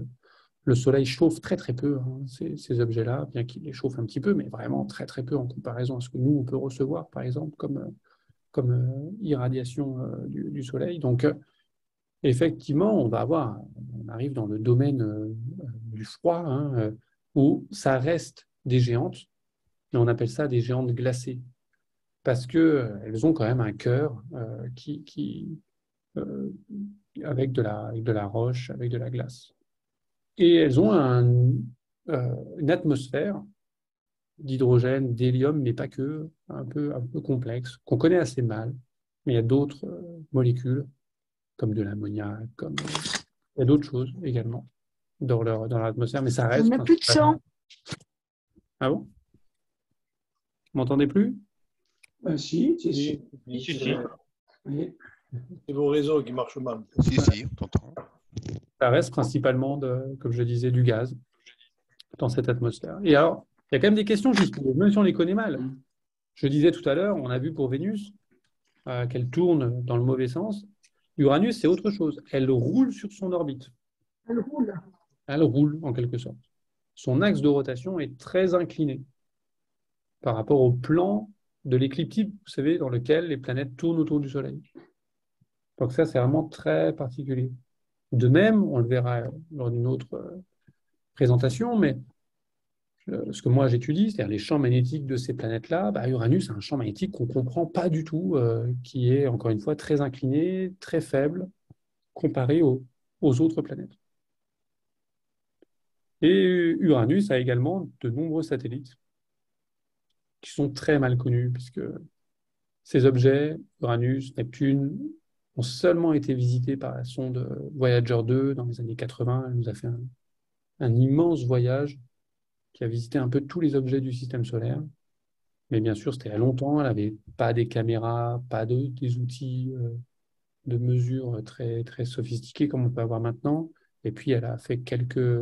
Le Soleil chauffe très, très peu ces objets-là, bien qu'il les chauffe un petit peu, mais vraiment très, très peu en comparaison à ce que nous, on peut recevoir, par exemple, comme irradiation du Soleil. Donc, effectivement, on arrive dans le domaine du froid, où ça reste des géantes, et on appelle ça des géantes glacées, parce qu'elles ont quand même un cœur avec de la roche, avec de la glace. Et elles ont une atmosphère d'hydrogène, d'hélium, mais pas que, un peu complexe, qu'on connaît assez mal, mais il y a d'autres molécules, comme de l'ammoniac, il y a d'autres choses également dans leur atmosphère, mais ça reste... On n'a plus de sang. Ah bon? Vous m'entendez plus? Si. C'est vos réseaux qui marchent mal. Si, on t'entend. Ça reste principalement, comme je disais, du gaz dans cette atmosphère. Et alors, il y a quand même des questions qui se posent, même si on les connaît mal. Je disais tout à l'heure, on a vu pour Vénus qu'elle tourne dans le mauvais sens. Uranus, c'est autre chose. Elle roule sur son orbite. Elle roule. Elle roule, en quelque sorte. Son axe de rotation est très incliné par rapport au plan de l'écliptique, vous savez, dans lequel les planètes tournent autour du Soleil. Donc ça, c'est vraiment très particulier. De même, on le verra lors d'une autre présentation, mais ce que moi j'étudie, c'est-à-dire les champs magnétiques de ces planètes-là, Uranus a un champ magnétique qu'on ne comprend pas du tout, qui est, encore une fois, très incliné, très faible, comparé aux autres planètes. Et Uranus a également de nombreux satellites qui sont très mal connus, puisque ces objets, Uranus, Neptune, ont seulement été visités par la sonde Voyager 2 dans les années 80. Elle nous a fait un immense voyage qui a visité un peu tous les objets du système solaire. Mais bien sûr, c'était il y a longtemps, elle n'avait pas des caméras, pas des outils de mesure très, très sophistiqués comme on peut avoir maintenant. Et puis, elle a fait quelques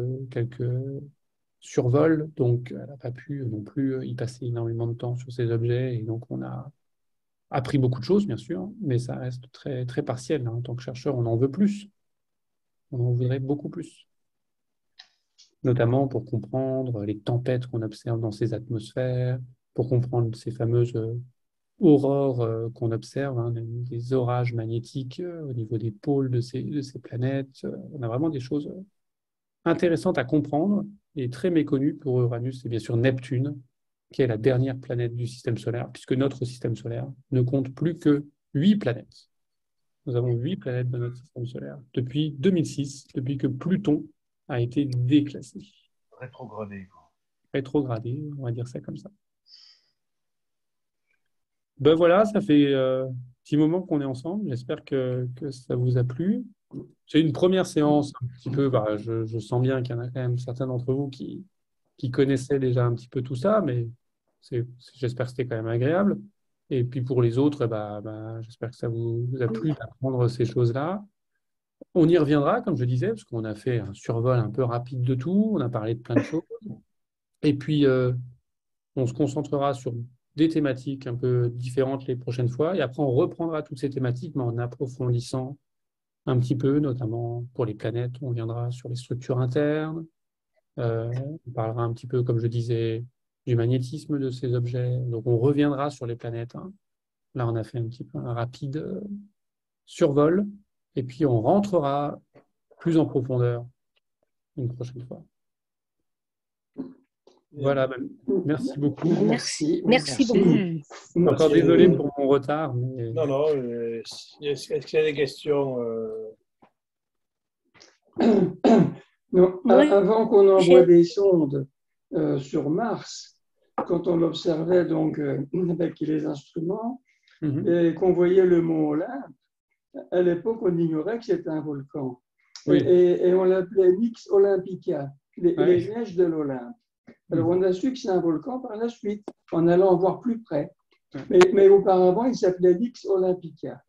survols, donc elle n'a pas pu non plus y passer énormément de temps sur ces objets. Et donc, on a appris beaucoup de choses, bien sûr, mais ça reste très, très partiel. En tant que chercheur, on en veut plus. On en voudrait beaucoup plus. Notamment pour comprendre les tempêtes qu'on observe dans ces atmosphères, pour comprendre ces fameuses aurores qu'on observe, des orages magnétiques au niveau des pôles de ces planètes. On a vraiment des choses intéressantes à comprendre et très méconnues pour Uranus et bien sûr Neptune, qui est la dernière planète du système solaire, puisque notre système solaire ne compte plus que 8 planètes. Nous avons 8 planètes dans notre système solaire depuis 2006, depuis que Pluton a été déclassé. Rétrogradé, quoi. Rétrogradé, on va dire ça comme ça. Ben voilà, ça fait un petit moment qu'on est ensemble. J'espère que ça vous a plu. C'est une première séance un petit peu. Bah, je sens bien qu'il y en a quand même certains d'entre vous qui connaissaient déjà un petit peu tout ça, mais j'espère que c'était quand même agréable. Et puis pour les autres, j'espère que ça vous a plu d'apprendre ces choses-là. On y reviendra, comme je disais, parce qu'on a fait un survol un peu rapide de tout. On a parlé de plein de choses. Et puis, on se concentrera sur des thématiques un peu différentes les prochaines fois. Et après, on reprendra toutes ces thématiques, mais en approfondissant un petit peu, notamment pour les planètes. On viendra sur les structures internes. On parlera un petit peu, comme je disais, du magnétisme de ces objets. Donc, on reviendra sur les planètes, hein. Là, on a fait un petit peu un rapide survol. Et puis, on rentrera plus en profondeur une prochaine fois. Voilà, merci beaucoup. Merci beaucoup. Encore désolé pour mon retard. Mais... Non, est-ce qu'il y a des questions Non, Oui. avant qu'on envoie des sondes sur Mars, quand on l'observait donc avec les instruments et qu'on voyait le mont Olympe, à l'époque, on ignorait que c'était un volcan. Oui. Et on l'appelait Nix Olympica, les neiges de l'Olympe. Alors, on a su que c'est un volcan par la suite, en allant voir plus près. Mais auparavant, il s'appelait Nix Olympica.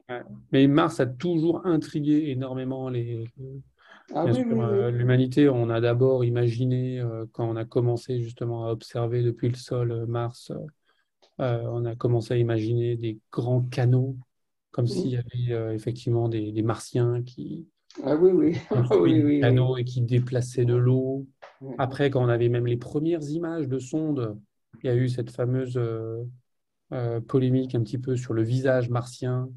Mais Mars a toujours intrigué énormément l'humanité. On a d'abord imaginé, quand on a commencé justement à observer depuis le sol Mars, on a commencé à imaginer des grands canaux, comme s'il y avait effectivement des Martiens qui construisaient des canaux et qui déplaçaient de l'eau. Après, quand on avait même les premières images de sondes, il y a eu cette fameuse polémique un petit peu sur le visage martien.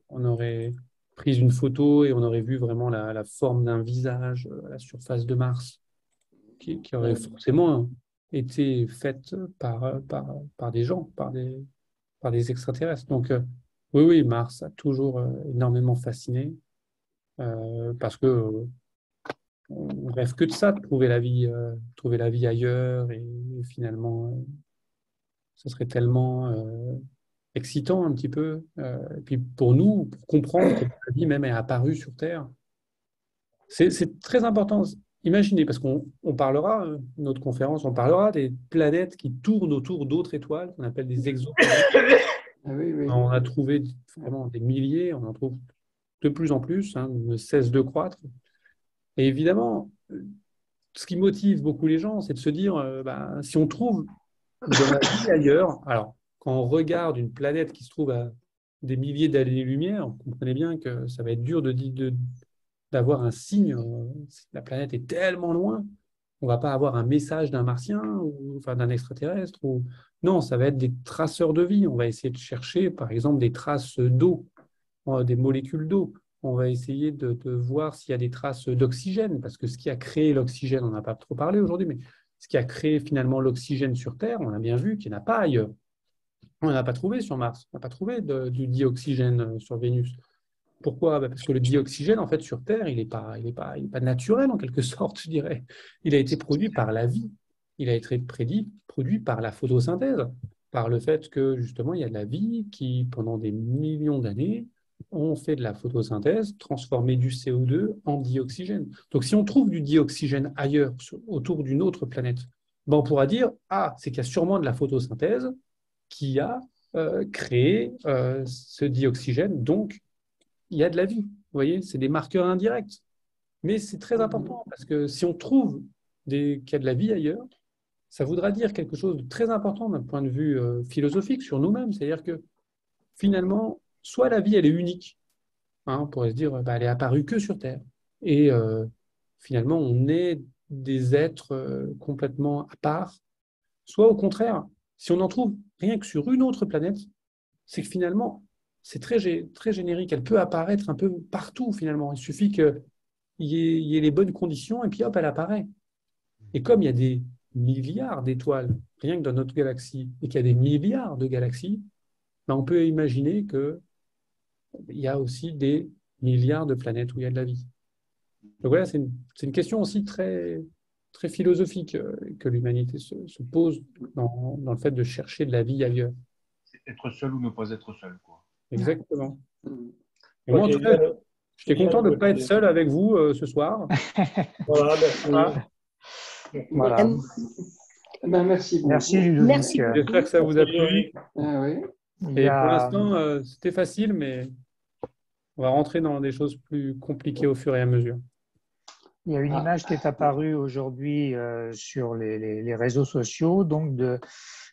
On aurait pris une photo et on aurait vu vraiment la forme d'un visage à la surface de Mars, qui aurait forcément été faite par des gens, par des extraterrestres. Donc, oui, Mars a toujours énormément fasciné, parce que on rêve que de ça, de trouver la vie ailleurs, et finalement, ça serait tellement excitant un petit peu. Et puis pour nous, pour comprendre que la vie même est apparue sur Terre, c'est très important. Imaginez, parce qu'on parlera, notre conférence, on parlera des planètes qui tournent autour d'autres étoiles, qu'on appelle des exoplanètes. On a trouvé vraiment des milliers, on en trouve de plus en plus, ne cesse de croître. Et évidemment, ce qui motive beaucoup les gens, c'est de se dire, si on trouve de la vie ailleurs, alors quand on regarde une planète qui se trouve à des milliers d'années-lumière, vous comprenez bien que ça va être dur d'avoir un signe. La planète est tellement loin, on ne va pas avoir un message d'un martien ou enfin, d'un extraterrestre. Non, ça va être des traceurs de vie. On va essayer de chercher, par exemple, des traces d'eau, des molécules d'eau. On va essayer de voir s'il y a des traces d'oxygène, parce que ce qui a créé l'oxygène, on n'a pas trop parlé aujourd'hui, mais ce qui a créé finalement l'oxygène sur Terre, on a bien vu qu'il n'y en a pas ailleurs. On n'a pas trouvé sur Mars, on n'a pas trouvé du dioxygène sur Vénus. Pourquoi? Parce que le dioxygène, en fait, sur Terre, il n'est pas naturel, en quelque sorte, je dirais. Il a été produit par la vie. Il a été produit par la photosynthèse, par le fait que, justement, il y a de la vie qui, pendant des millions d'années, ont fait de la photosynthèse, transformé du CO2 en dioxygène. Donc, si on trouve du dioxygène ailleurs, autour d'une autre planète, on pourra dire, c'est qu'il y a sûrement de la photosynthèse qui a créé ce dioxygène, donc il y a de la vie. Vous voyez, c'est des marqueurs indirects. Mais c'est très important, parce que si on trouve qu'il y a de la vie ailleurs, ça voudra dire quelque chose de très important d'un point de vue philosophique sur nous-mêmes. C'est-à-dire que finalement, soit la vie, elle est unique, on pourrait se dire, elle est apparue que sur Terre. Et finalement, on est des êtres complètement à part. Soit au contraire, si on en trouve rien que sur une autre planète, c'est que finalement, c'est très générique. Elle peut apparaître un peu partout, finalement. Il suffit qu'il y ait les bonnes conditions et puis hop, elle apparaît. Et comme il y a des milliards d'étoiles, rien que dans notre galaxie, et qu'il y a des milliards de galaxies, on peut imaginer qu'il y a aussi des milliards de planètes où il y a de la vie. Donc voilà, c'est une question aussi très, très philosophique que l'humanité se pose dans le fait de chercher de la vie ailleurs. être seul ou ne pas être seul, quoi. Exactement. Mm. Et moi, en Ok, tout cas, bien. j'étais content de ne pas être seul avec vous ce soir. Voilà, merci. Ah, Voilà. Ben, merci beaucoup. Merci Ludovic. Merci beaucoup. j'espère que ça vous a plu. Ah oui. Il y Et pour a, l'instant, c'était facile, mais on va rentrer dans des choses plus compliquées au fur et à mesure. il y a une image qui est apparue aujourd'hui sur les réseaux sociaux, donc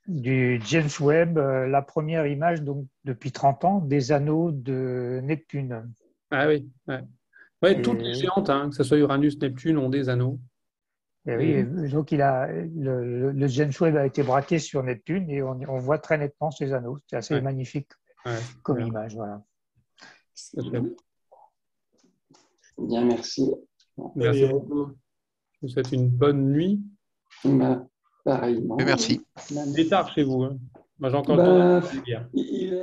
du James Webb, la première image donc depuis 30 ans des anneaux de Neptune. Ah oui, ouais. Ouais, toutes les Et, géantes, hein, que ce soit Uranus, Neptune, ont des anneaux. et oui, et donc le James Webb a été braqué sur Neptune et on voit très nettement ces anneaux. C'est assez Ouais. magnifique Ouais, comme bien. image, voilà. C'est chouette. Bien, merci. Merci beaucoup. Je vous souhaite une bonne nuit. Ben, pareillement. Merci. Il est tard chez vous. Hein. Moi, j'ai encore le temps Ben, de dire. il est